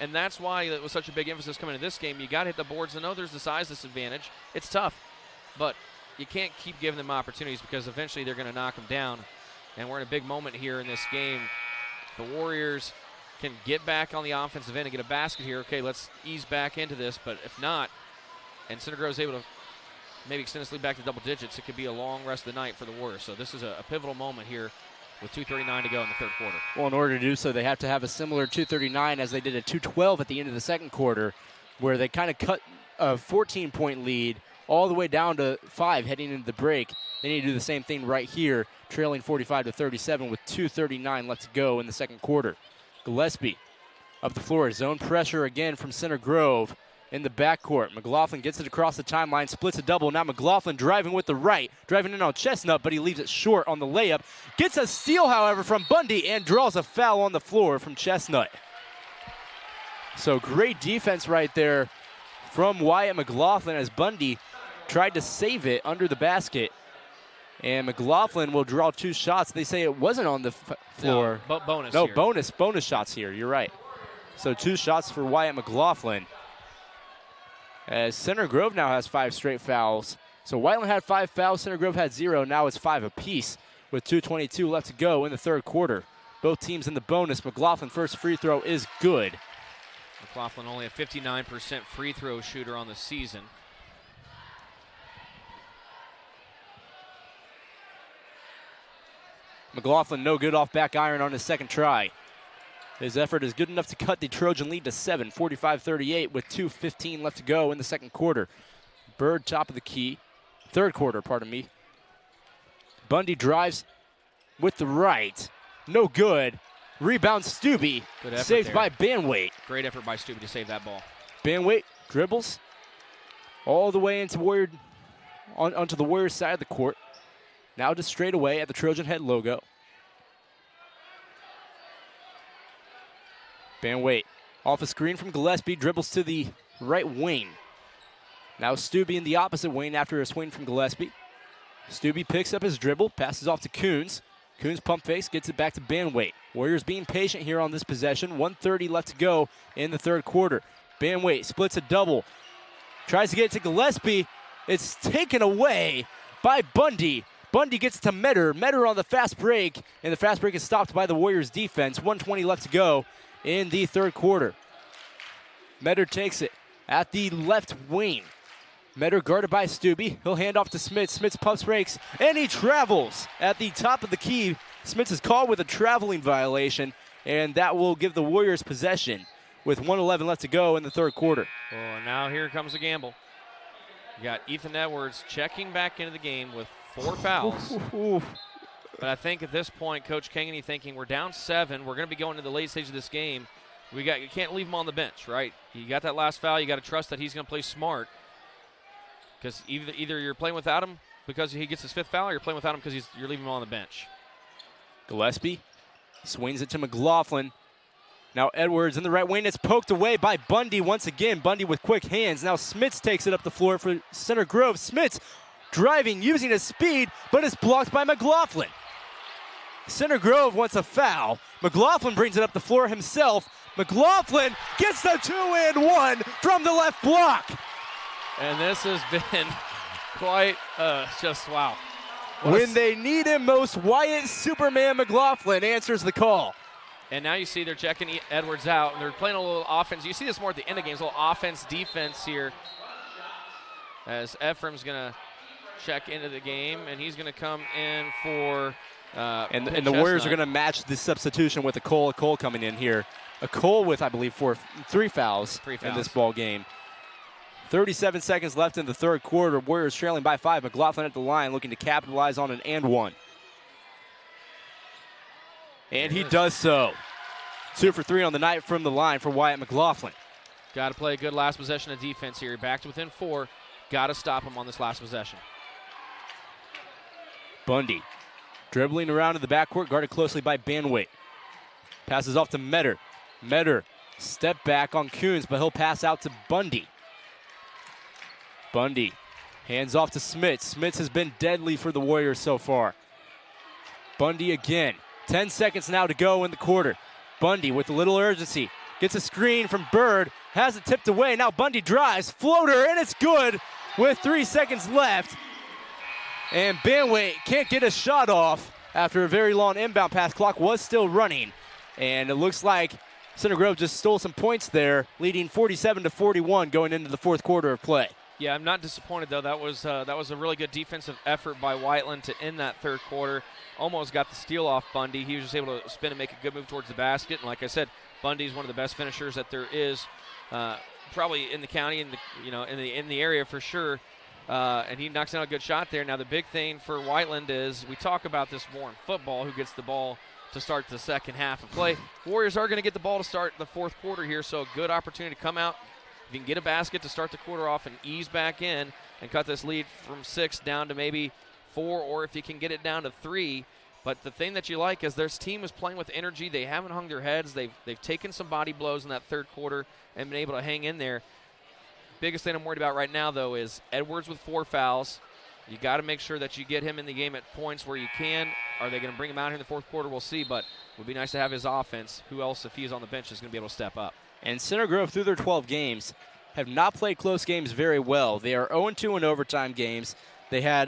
And that's why it was such a big emphasis coming into this game. You got to hit the boards. I know there's the size disadvantage. It's tough, but you can't keep giving them opportunities because eventually they're going to knock them down. And we're in a big moment here in this game. The Warriors can get back on the offensive end and get a basket here. Okay, let's ease back into this. But if not, and Center Grove is able to maybe extend this lead back to double digits, it could be a long rest of the night for the Warriors. So this is a pivotal moment here with 2:39 to go in the third quarter. Well, in order to do so, they have to have a similar 2:39 as they did at 2:12 at the end of the second quarter, where they kind of cut a 14-point lead all the way down to 5 heading into the break. They need to do the same thing right here, trailing 45-37 with 2:39 left to go in the second quarter. Gillespie up the floor, zone pressure again from Center Grove in the backcourt. McLaughlin gets it across the timeline, splits a double. Now McLaughlin driving with the right, driving in on Chestnut, but he leaves it short on the layup. Gets a steal, however, from Bundy and draws a foul on the floor from Chestnut. So great defense right there from Wyatt McLaughlin as Bundy tried to save it under the basket. And McLaughlin will draw 2 shots. They say it wasn't on the floor. No, bonus No, here. bonus shots here. You're right. So 2 shots for Wyatt McLaughlin. As Center Grove now has 5 straight fouls. So Whiteland had 5 fouls, Center Grove had 0. Now it's 5 apiece with 2:22 left to go in the third quarter. Both teams in the bonus. McLaughlin first free throw is good. McLaughlin only a 59% free throw shooter on the season. McLaughlin no good off back iron on his second try. His effort is good enough to cut the Trojan lead to 7, 45-38 with 2:15 left to go in the second quarter. Bird top of the key. Third quarter, pardon me. Bundy drives with the right. No good. Rebound Stubbe. Good effort Saved there. by Banwaite. Great effort by Stubbe to save that ball. Banwaite dribbles all the way into onto the Warriors side of the court. Now just straight away at the Trojan head logo. Banwaite off a screen from Gillespie, dribbles to the right wing. Now Stubbe in the opposite wing after a swing from Gillespie. Stubbe picks up his dribble, passes off to Coons. Coons pump face, gets it back to Banwaite. Warriors being patient here on this possession. 1:30 left to go in the third quarter. Banwaite splits a double. Tries to get it to Gillespie. It's taken away by Bundy. Bundy gets to Metter. Metter on the fast break, and the fast break is stopped by the Warriors defense. 1:20 left to go in the third quarter. Metter takes it at the left wing. Metter guarded by Stubbe. He'll hand off to Smits. Smits pumps brakes, and he travels at the top of the key. Smits is called with a traveling violation, and that will give the Warriors possession with 1:11 left to go in the third quarter. Oh, and now here comes a gamble. You got Ethan Edwards checking back into the game with 4 fouls. But I think at this point, Coach Kaney thinking we're down 7. We're going to be going to the late stage of this game. You can't leave him on the bench, right? You got that last foul. You got to trust that he's going to play smart. Because either you're playing without him because he gets his 5th foul, or you're playing without him because you're leaving him on the bench. Gillespie swings it to McLaughlin. Now Edwards in the right wing. It's poked away by Bundy once again. Bundy with quick hands. Now Smits takes it up the floor for Center Grove. Smits driving, using his speed, but it's blocked by McLaughlin. Center Grove wants a foul. McLaughlin brings it up the floor himself. McLaughlin gets the 2-and-1 from the left block. And this has been quite just wow. When they need him most, Wyatt Superman McLaughlin answers the call. And now you see they're checking Edwards out, and they're playing a little offense. You see this more at the end of games, a little offense, defense here. As Ephraim's going to check into the game, and he's going to come in for and the Warriors are going to match this substitution with a Cole coming in here. A Cole with, I believe, 3 fouls in this ball game. 37 seconds left in the third quarter. Warriors trailing by 5. McLaughlin at the line looking to capitalize on an and one. And he does so. 2 for 3 on the night from the line for Wyatt McLaughlin. Got to play a good last possession of defense here. Back to within 4. Got to stop him on this last possession. Bundy dribbling around in the backcourt, guarded closely by Banwait. Passes off to Metter. Metter, step back on Coons, but he'll pass out to Bundy. Bundy, hands off to Smits. Smits has been deadly for the Warriors so far. Bundy again. 10 seconds now to go in the quarter. Bundy with a little urgency. Gets a screen from Bird. Has it tipped away. Now Bundy drives. Floater, and it's good with 3 seconds left. And Banwait can't get a shot off after a very long inbound pass. Clock was still running. And it looks like Center Grove just stole some points there, leading 47-41 going into the fourth quarter of play. Yeah, I'm not disappointed, though. That was a really good defensive effort by Whiteland to end that third quarter. Almost got the steal off Bundy. He was just able to spin and make a good move towards the basket. And like I said, Bundy's one of the best finishers that there is, probably in the county, in the area for sure. And he knocks down a good shot there. Now the big thing for Whiteland is we talk about this more in football, who gets the ball to start the second half of play. Warriors are going to get the ball to start the fourth quarter here, so a good opportunity to come out. If you can get a basket to start the quarter off and ease back in and cut this lead from 6 down to maybe 4, or if you can get it down to 3. But the thing that you like is this team is playing with energy. They haven't hung their heads. They've taken some body blows in that third quarter and been able to hang in there. Biggest thing I'm worried about right now, though, is Edwards with 4 fouls. You got to make sure that you get him in the game at points where you can. Are they going to bring him out here in the fourth quarter? We'll see, but it would be nice to have his offense. Who else, if he's on the bench, is going to be able to step up? And Center Grove, through their 12 games, have not played close games very well. They are 0-2 in overtime games. They had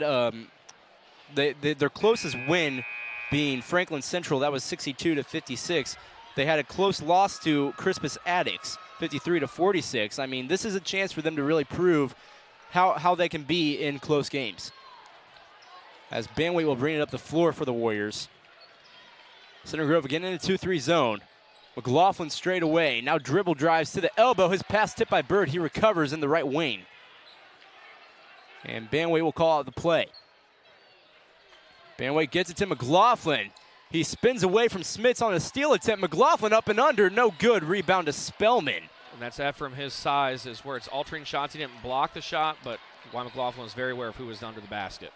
their closest win being Franklin Central. That was 62-56. They had a close loss to Crispus Attucks, 53-46. I mean, this is a chance for them to really prove how they can be in close games. As Banwait will bring it up the floor for the Warriors. Center Grove again in a 2-3 zone. McLaughlin straight away. Now dribble drives to the elbow. His pass tipped by Bird. He recovers in the right wing. And Banwait will call out the play. Banwait gets it to McLaughlin. He spins away from Smits on a steal attempt. McLaughlin up and under. No good. Rebound to Spellman. And that's Ephraim. His size is where it's altering shots. He didn't block the shot, but Wyatt McLaughlin was very aware of who was under the basket.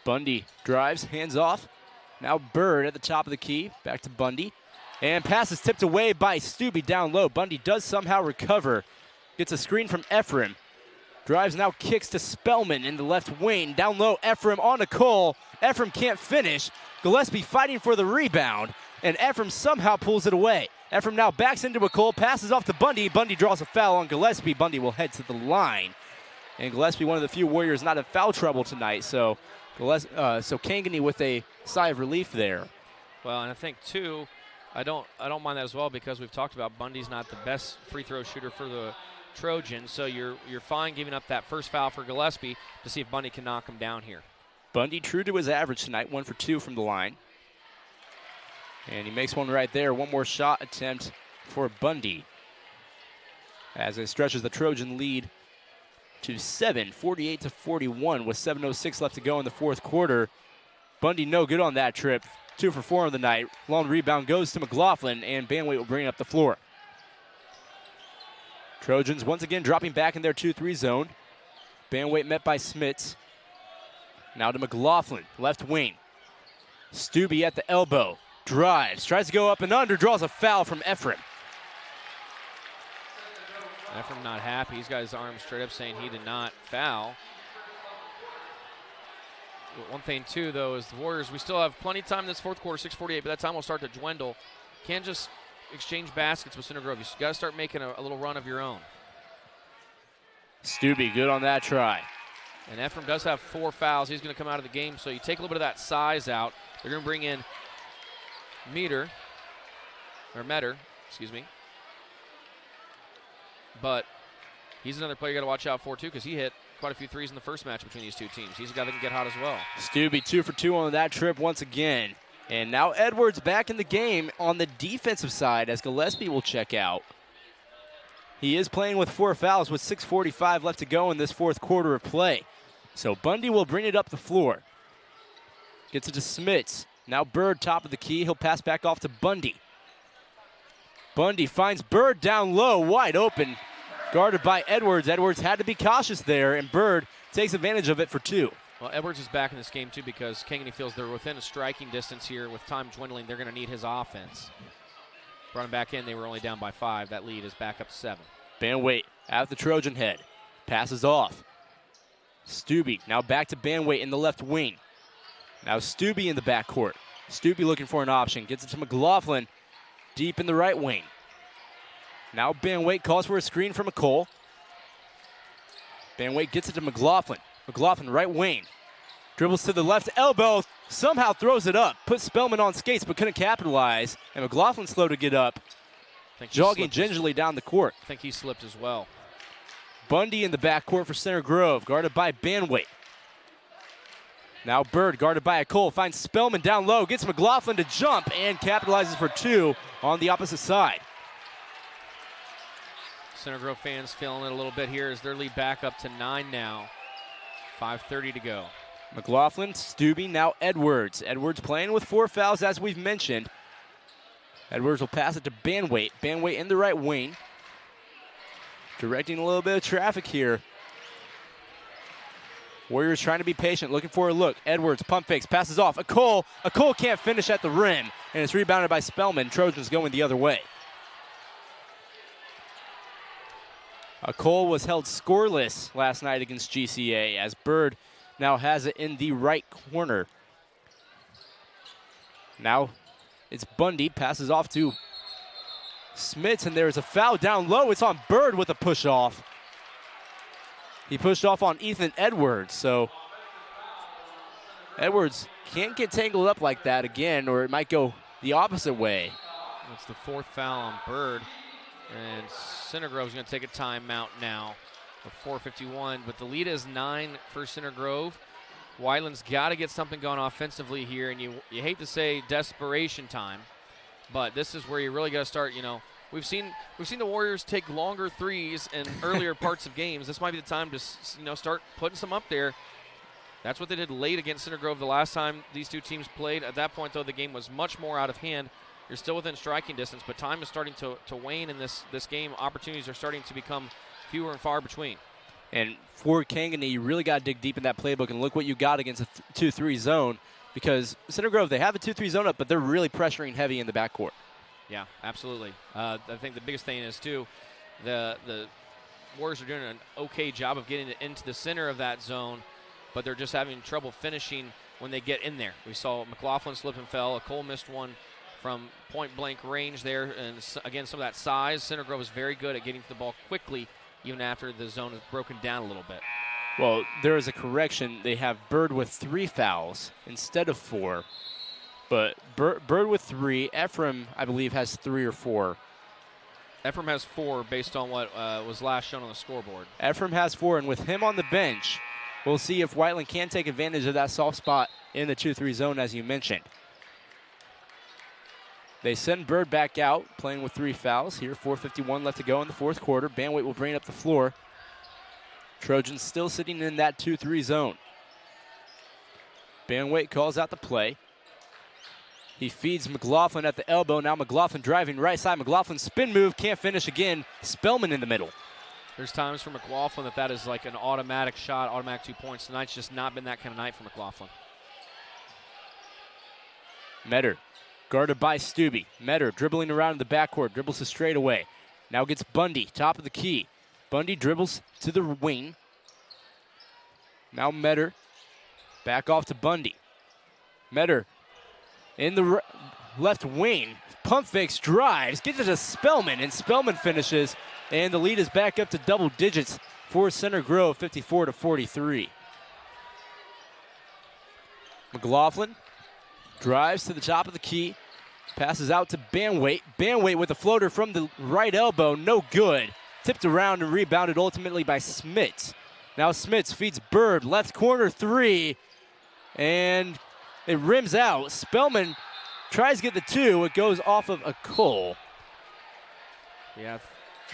Bundy drives, hands off. Now Bird at the top of the key. Back to Bundy. And pass is tipped away by Stubbe down low. Bundy does somehow recover. Gets a screen from Ephraim. Drives now, kicks to Spellman in the left wing. Down low, Ephraim on to Cole. Ephraim can't finish. Gillespie fighting for the rebound. And Ephraim somehow pulls it away. Ephraim now backs into a Cole, passes off to Bundy. Bundy draws a foul on Gillespie. Bundy will head to the line. And Gillespie, one of the few Warriors not in foul trouble tonight. So Kangany with a sigh of relief there. Well, and I think, too, I don't mind that as well, because we've talked about Bundy's not the best free throw shooter for the Trojans, so you're fine giving up that first foul for Gillespie to see if Bundy can knock him down here. Bundy true to his average tonight, 1 for 2 from the line. And he makes one right there. One more shot attempt for Bundy as it stretches the Trojan lead to 7, 48-41 with 7:06 left to go in the fourth quarter. Bundy no good on that trip. 2 for 4 on the night. Long rebound goes to McLaughlin, and Banwait will bring it up the floor. Trojans once again dropping back in their 2-3 zone. Banwait met by Smits. Now to McLaughlin, left wing. Stubbe at the elbow. Drives, tries to go up and under, draws a foul from Ephraim. Ephraim not happy. He's got his arms straight up saying he did not foul. One thing, too, though, is the Warriors, we still have plenty of time in this fourth quarter, 6:48, but that time will start to dwindle. Can't just exchange baskets with Center Grove. You got to start making a little run of your own. Stubbe good on that try. And Ephraim does have 4 fouls. He's going to come out of the game, so you take a little bit of that size out. They're going to bring in Metter, excuse me. But he's another player you got to watch out for, too, because he hit quite a few threes in the first match between these two teams. He's a guy that can get hot as well. Stubbe 2 for 2 on that trip once again. And now Edwards back in the game on the defensive side as Gillespie will check out. He is playing with 4 fouls with 6:45 left to go in this fourth quarter of play. So Bundy will bring it up the floor. Gets it to Smits. Now Bird top of the key. He'll pass back off to Bundy. Bundy finds Bird down low, wide open. Guarded by Edwards. Edwards had to be cautious there, and Bird takes advantage of it for 2. Well, Edwards is back in this game, too, because Kankakee feels they're within a striking distance here. With time dwindling, they're going to need his offense. Brought him back in. They were only down by 5. That lead is back up to 7. Banwait at the Trojan head. Passes off. Stubbe now back to Banwait in the left wing. Now Stubbe in the backcourt. Stubbe looking for an option. Gets it to McLaughlin deep in the right wing. Now Banwait calls for a screen from McCole. Banwait gets it to McLaughlin. McLaughlin right wing. Dribbles to the left elbow. Somehow throws it up. Puts Spellman on skates but couldn't capitalize. And McLaughlin slow to get up. Jogging gingerly down the court. I think he slipped as well. Bundy in the backcourt for Center Grove. Guarded by Banwait. Now Bird guarded by Cole. Finds Spellman down low. Gets McLaughlin to jump and capitalizes for 2 on the opposite side. Center Grove fans feeling it a little bit here as their lead back up to 9 now. 5:30 to go. McLaughlin, Stubbe, now Edwards. Edwards playing with 4 fouls as we've mentioned. Edwards will pass it to Banwait. Banwait in the right wing. Directing a little bit of traffic here. Warriors trying to be patient, looking for a look. Edwards pump fakes, passes off. Cole can't finish at the rim, and it's rebounded by Spellman. Trojans going the other way. Cole was held scoreless last night against GCA as Bird now has it in the right corner. Now it's Bundy, passes off to Smits, and there's a foul down low. It's on Bird with a push off. He pushed off on Ethan Edwards, so Edwards can't get tangled up like that again, or it might go the opposite way. That's the 4th foul on Bird. And Center Grove's going to take a timeout now with 4:51. But the lead is 9 for Center Grove. Whiteland's got to get something going offensively here. And you hate to say desperation time, but this is where you really got to start. We've seen the Warriors take longer threes in earlier parts of games. This might be the time to start putting some up there. That's what they did late against Center Grove the last time these two teams played. At that point, though, the game was much more out of hand. You're still within striking distance, but time is starting to wane in this game. Opportunities are starting to become fewer and far between. And for Kankakee, you really got to dig deep in that playbook and look what you got against a 2-3 zone, because Center Grove, they have a 2-3 zone up, but they're really pressuring heavy in the backcourt. Yeah, absolutely. I think the biggest thing is, too, the Warriors are doing an okay job of getting it into the center of that zone, but they're just having trouble finishing when they get in there. We saw McLaughlin slip and fell. Cole missed one from point-blank range there, and again, some of that size. Center Grove is very good at getting to the ball quickly, even after the zone is broken down a little bit. Well, there is a correction. They have Bird with 3 fouls instead of 4, but Bird with 3. Ephraim, I believe, has 3 or 4. Ephraim has 4 based on what was last shown on the scoreboard. Ephraim has 4, and with him on the bench, we'll see if Whiteland can take advantage of that soft spot in the 2-3 zone, as you mentioned. They send Bird back out, playing with 3 fouls here. 4:51 left to go in the fourth quarter. Banwait will bring it up the floor. Trojans still sitting in that 2-3 zone. Banwait calls out the play. He feeds McLaughlin at the elbow. Now McLaughlin driving right side. McLaughlin spin move, can't finish again. Spellman in the middle. There's times for McLaughlin that is like an automatic shot, automatic 2 points. Tonight's just not been that kind of night for McLaughlin. Metter, guarded by Stubbe. Metter dribbling around in the backcourt, dribbles to straightaway. Now gets Bundy, top of the key. Bundy dribbles to the wing. Now Metter, back off to Bundy. Metter in the left wing, pump fakes, drives, gets it to Spellman, and Spellman finishes, and the lead is back up to double digits for Center Grove, 54-43. McLaughlin drives to the top of the key, passes out to Banwait. Banwait with a floater from the right elbow, no good. Tipped around and rebounded ultimately by Smits. Now Smits feeds Bird, left corner 3, and it rims out. Spellman tries to get the 2. It goes off of a Cole. Yeah,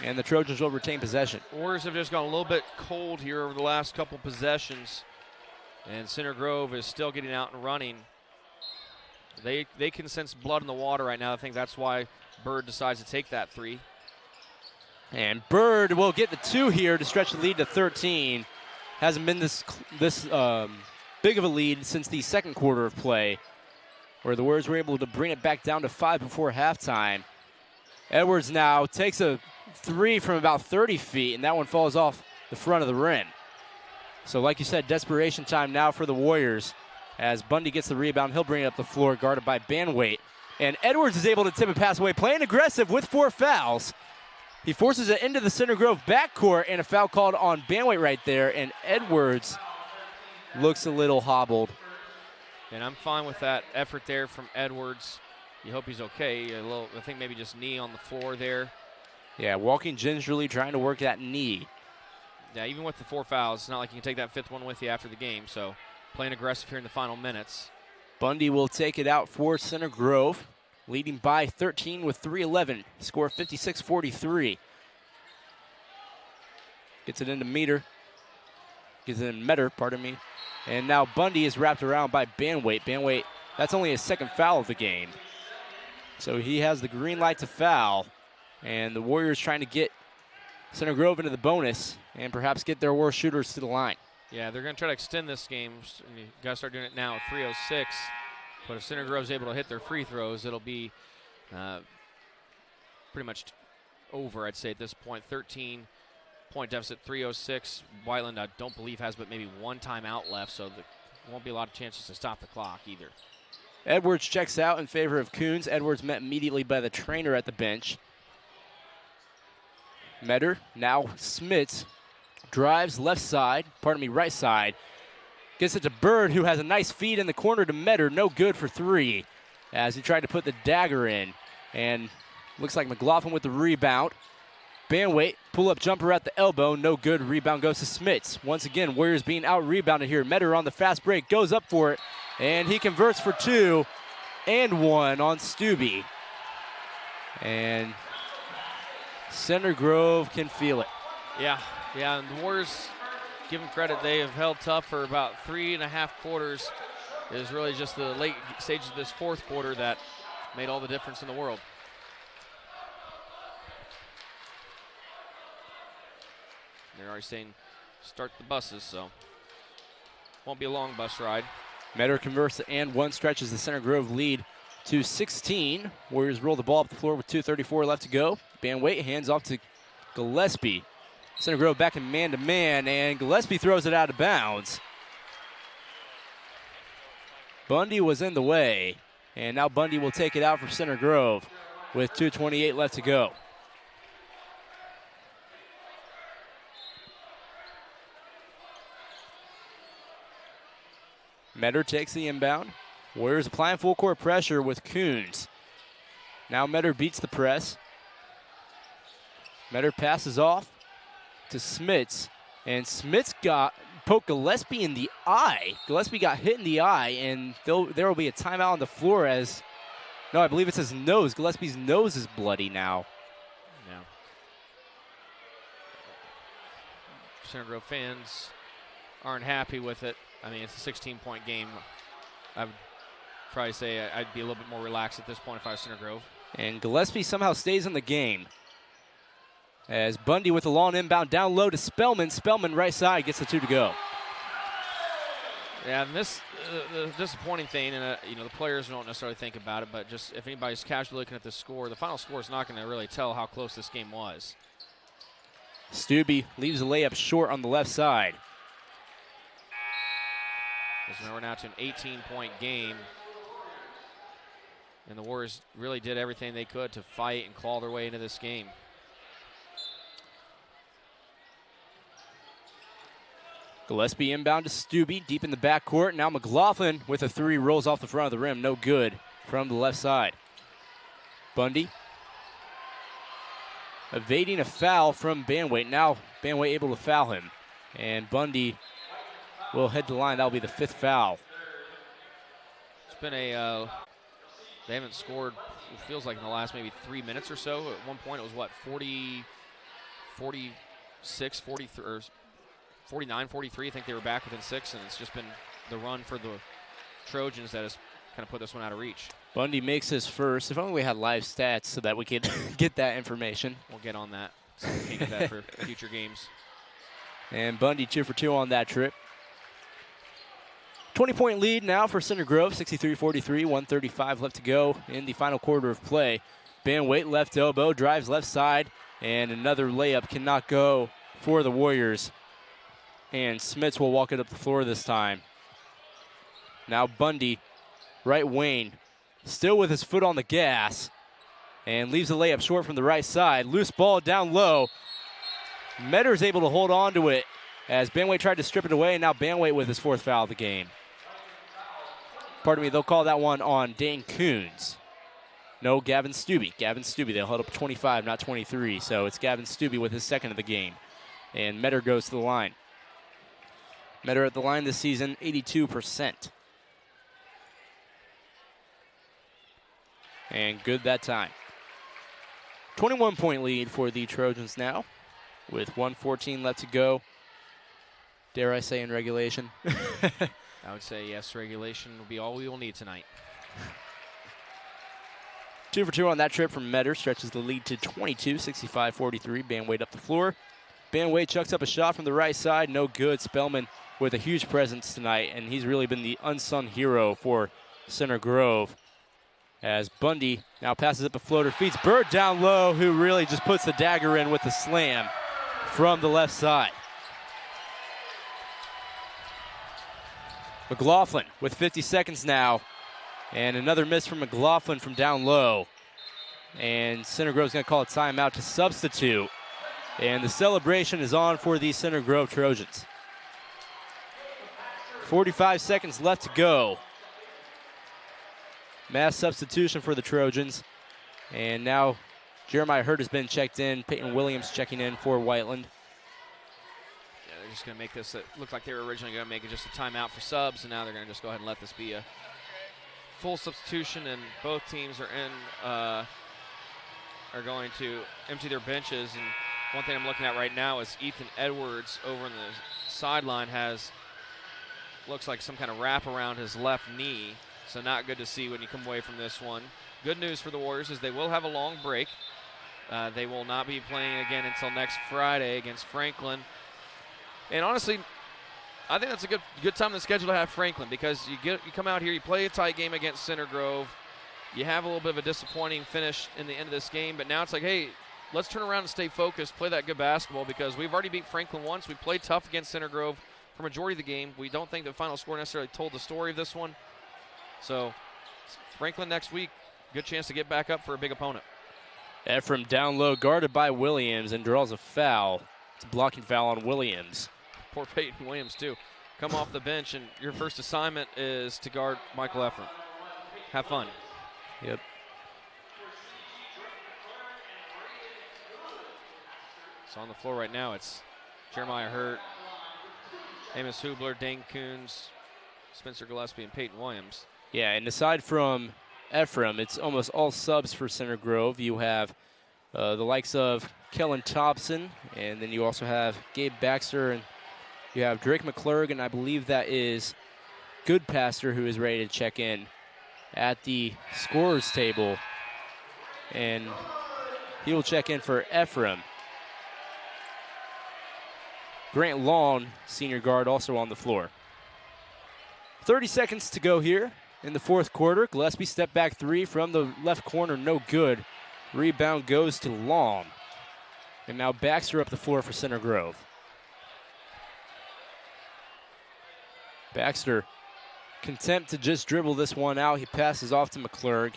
And the Trojans will retain possession. Warriors have just gone a little bit cold here over the last couple possessions. And Center Grove is still getting out and running. They can sense blood in the water right now. I think that's why Bird decides to take that 3. And Bird will get the 2 here to stretch the lead to 13. Hasn't been this big of a lead since the second quarter of play, where the Warriors were able to bring it back down to 5 before halftime. Edwards now takes a 3 from about 30 feet, and that one falls off the front of the rim. So like you said, desperation time now for the Warriors. As Bundy gets the rebound, he'll bring it up the floor, guarded by Banwaite. And Edwards is able to tip a pass away, playing aggressive with 4 fouls. He forces it into the Center Grove backcourt, and a foul called on Banwaite right there, and Edwards looks a little hobbled. And I'm fine with that effort there from Edwards. You hope he's okay. I think maybe just knee on the floor there. Yeah, walking gingerly, trying to work that knee. Yeah, even with the 4 fouls, it's not like you can take that 5th one with you after the game. So playing aggressive here in the final minutes. Bundy will take it out for Center Grove, leading by 13 with 3:11. Score 56-43. Gets it into Metter, pardon me. And now Bundy is wrapped around by Banwaite. Banwaite, that's only his 2nd foul of the game. So he has the green light to foul. And the Warriors trying to get Center Grove into the bonus and perhaps get their worst shooters to the line. Yeah, they're going to try to extend this game. And you got to start doing it now at 3:06. But if Center Grove's able to hit their free throws, it'll be pretty much over, I'd say, at this point. 13-point deficit, 3:06. Whiteland, I don't believe, has but maybe 1 timeout left, so there won't be a lot of chances to stop the clock either. Edwards checks out in favor of Coons. Edwards met immediately by the trainer at the bench. Metter, now Smits, drives right side. Gets it to Bird, who has a nice feed in the corner to Metter. No good for 3 as he tried to put the dagger in. And looks like McLaughlin with the rebound. Banwaite, pull-up jumper at the elbow. No good. Rebound goes to Smits. Once again, Warriors being out-rebounded here. Metter on the fast break, goes up for it. And he converts for 2 and 1 on Stubbe. And Center Grove can feel it. Yeah, and the Warriors, give them credit, they have held tough for about 3.5 quarters. It is really just the late stages of this 4th quarter that made all the difference in the world. They're already saying start the buses, so won't be a long bus ride. Metter converts the and 1, stretches the Center Grove lead to 16. Warriors roll the ball up the floor with 2:34 left to go. Banwaite hands off to Gillespie. Center Grove back in man-to-man, and Gillespie throws it out of bounds. Bundy was in the way, and now Bundy will take it out for Center Grove with 2:28 left to go. Metter takes the inbound. Warriors applying full court pressure with Coons. Now Metter beats the press. Metter passes off to Smits, and Smits poked Gillespie in the eye. Gillespie got hit in the eye, and there will be a timeout on the floor as, no, I believe it's his nose. Gillespie's nose is bloody now. Yeah. Center Grove fans aren't happy with it. I mean, it's a 16-point game. I would probably say I'd be a little bit more relaxed at this point if I was Center Grove. And Gillespie somehow stays in the game. As Bundy with a long inbound down low to Spellman. Spellman right side gets the 2 to go. Yeah, and this the disappointing thing, and the players don't necessarily think about it, but just if anybody's casually looking at the score, the final score is not going to really tell how close this game was. Stubbe leaves the layup short on the left side. As we're now to an 18-point game. And the Warriors really did everything they could to fight and claw their way into this game. Gillespie inbound to Stubbe, deep in the backcourt. Now McLaughlin with a 3 rolls off the front of the rim. No good from the left side. Bundy evading a foul from Banwaite. Now Banwaite able to foul him. And Bundy will head to the line. That'll be the 5th foul. It's been they haven't scored, it feels like, in the last maybe 3 minutes or so. At one point it was, 40 46, 43, or 49, 43. I think they were back within 6, and it's just been the run for the Trojans that has kind of put this one out of reach. Bundy makes his first. If only we had live stats so that we could get that information. We'll get on that. So we can get that for future games. And Bundy 2 for 2 on that trip. 20-point lead now for Center Grove, 63-43, 135 left to go in the final quarter of play. Van Waite left elbow, drives left side, and another layup cannot go for the Warriors. And Smits will walk it up the floor this time. Now Bundy, right wing, still with his foot on the gas, and leaves the layup short from the right side. Loose ball down low. Metter's able to hold on to it as Banway tried to strip it away, and now Banway with his 4th foul of the game. Pardon me, they'll call that one on Dane Coons. No, Gavin Stubbe. Gavin Stubbe, they'll hold up 25, not 23, so it's Gavin Stubbe with his 2nd of the game. And Metter goes to the line. Metter at the line this season, 82%. And good that time. 21-point lead for the Trojans now, with 1:14 left to go. Dare I say in regulation? I would say yes, regulation will be all we will need tonight. 2 for 2 on that trip from Metter, stretches the lead to 22, 65-43. Banwait up the floor. Banwait chucks up a shot from the right side, no good. Spellman with a huge presence tonight, and he's really been the unsung hero for Center Grove. As Bundy now passes up a floater, feeds Bird down low, who really just puts the dagger in with the slam from the left side. McLaughlin with 50 seconds now, and another miss from McLaughlin from down low. And Center Grove's going to call a timeout to substitute. And the celebration is on for the Center Grove Trojans. 45 seconds left to go. Mass substitution for the Trojans. And now Jeremiah Hurt has been checked in. Peyton Williams checking in for Whiteland. Yeah, they're just going to make this, it looked like they were originally going to make it just a timeout for subs, and now they're going to just go ahead and let this be a full substitution, and both teams are going to empty their benches. And one thing I'm looking at right now is Ethan Edwards over on the sideline looks like some kind of wrap around his left knee. So not good to see when you come away from this one. Good news for the Warriors is they will have a long break. They will not be playing again until next Friday against Franklin. And honestly, I think that's a good time in the schedule to have Franklin, because you come out here, you play a tight game against Center Grove. You have a little bit of a disappointing finish in the end of this game, but now it's like, hey, let's turn around and stay focused, play that good basketball, because we've already beat Franklin once. We played tough against Center Grove for majority of the game. We don't think the final score necessarily told the story of this one. So Franklin next week, good chance to get back up for a big opponent. Ephraim down low, guarded by Williams, and draws a foul. It's a blocking foul on Williams. Poor Peyton Williams, too. Come off the bench, and your first assignment is to guard Michael Ephraim. Have fun. Yep. So on the floor right now, it's Jeremiah Hurt, Amos Hubler, Dane Coons, Spencer Gillespie, and Peyton Williams. Yeah, and aside from Ephraim, it's almost all subs for Center Grove. You have the likes of Kellen Thompson, and then you also have Gabe Baxter, and you have Drake McClurg, and I believe that is Goodpaster, who is ready to check in at the scorer's table. And he will check in for Ephraim. Grant Long, senior guard, also on the floor. 30 seconds to go here in the fourth quarter. Gillespie step back three from the left corner, no good. Rebound goes to Long. And now Baxter up the floor for Center Grove. Baxter content to just dribble this one out. He passes off to McClurg.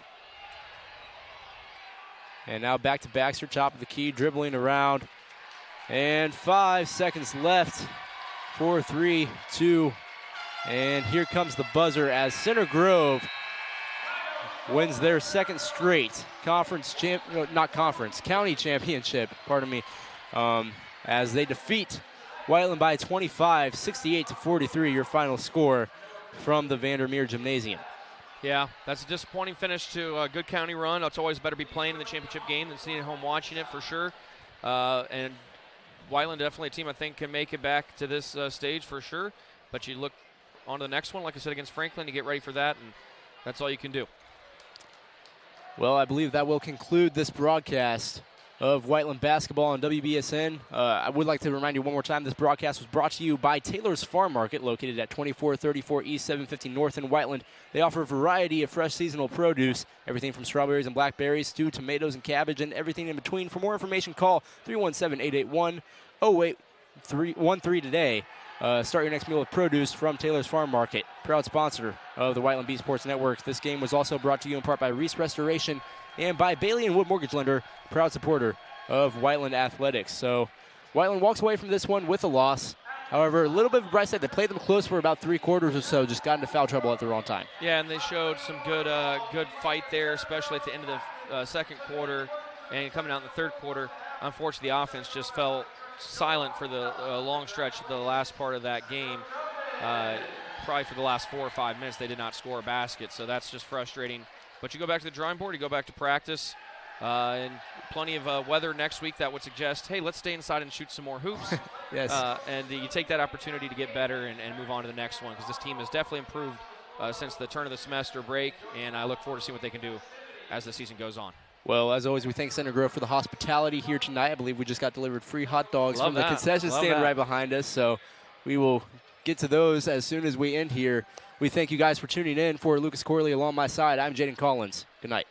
And now back to Baxter, top of the key, dribbling around. And 5 seconds left. 4, 3, 2. And here comes the buzzer as Center Grove wins their second straight county championship, pardon me, as they defeat Whiteland by 25, 68-43, your final score from the Vandermeer Gymnasium. Yeah, that's a disappointing finish to a good county run. It's always better to be playing in the championship game than sitting at home watching it for sure. And Whiteland definitely a team I think can make it back to this stage for sure. But you look on to the next one, like I said, against Franklin, you get ready for that, and that's all you can do. Well, I believe that will conclude this broadcast of Whiteland basketball on WBSN. I would like to remind you one more time, this broadcast was brought to you by Taylor's Farm Market, located at 2434 East 750 North in Whiteland. They offer a variety of fresh seasonal produce, everything from strawberries and blackberries to tomatoes and cabbage and everything in between. For more information, call 317-881-0813 today. Start your next meal with produce from Taylor's Farm Market, proud sponsor of the Whiteland Beat Sports Network. This game was also brought to you in part by Reese Restoration and by Bailey & Wood Mortgage Lender, proud supporter of Whiteland Athletics. So Whiteland walks away from this one with a loss. However, a little bit of a bright side. They played them close for about 3 quarters or so, just got into foul trouble at the wrong time. Yeah, and they showed some good fight there, especially at the end of the second quarter and coming out in the third quarter. Unfortunately, the offense just fell silent for the long stretch of the last part of that game. Probably for the last 4 or 5 minutes, they did not score a basket, so that's just frustrating. But you go back to the drawing board, you go back to practice, and plenty of weather next week that would suggest, hey, let's stay inside and shoot some more hoops. Yes. And you take that opportunity to get better and move on to the next one, because this team has definitely improved since the turn of the semester break, and I look forward to seeing what they can do as the season goes on. Well, as always, we thank Center Grove for the hospitality here tonight. I believe we just got delivered free hot dogs from the concession stand right behind us, so we will get to those as soon as we end here. We thank you guys for tuning in. For Lucas Corley along my side, I'm Jayden Collins. Good night.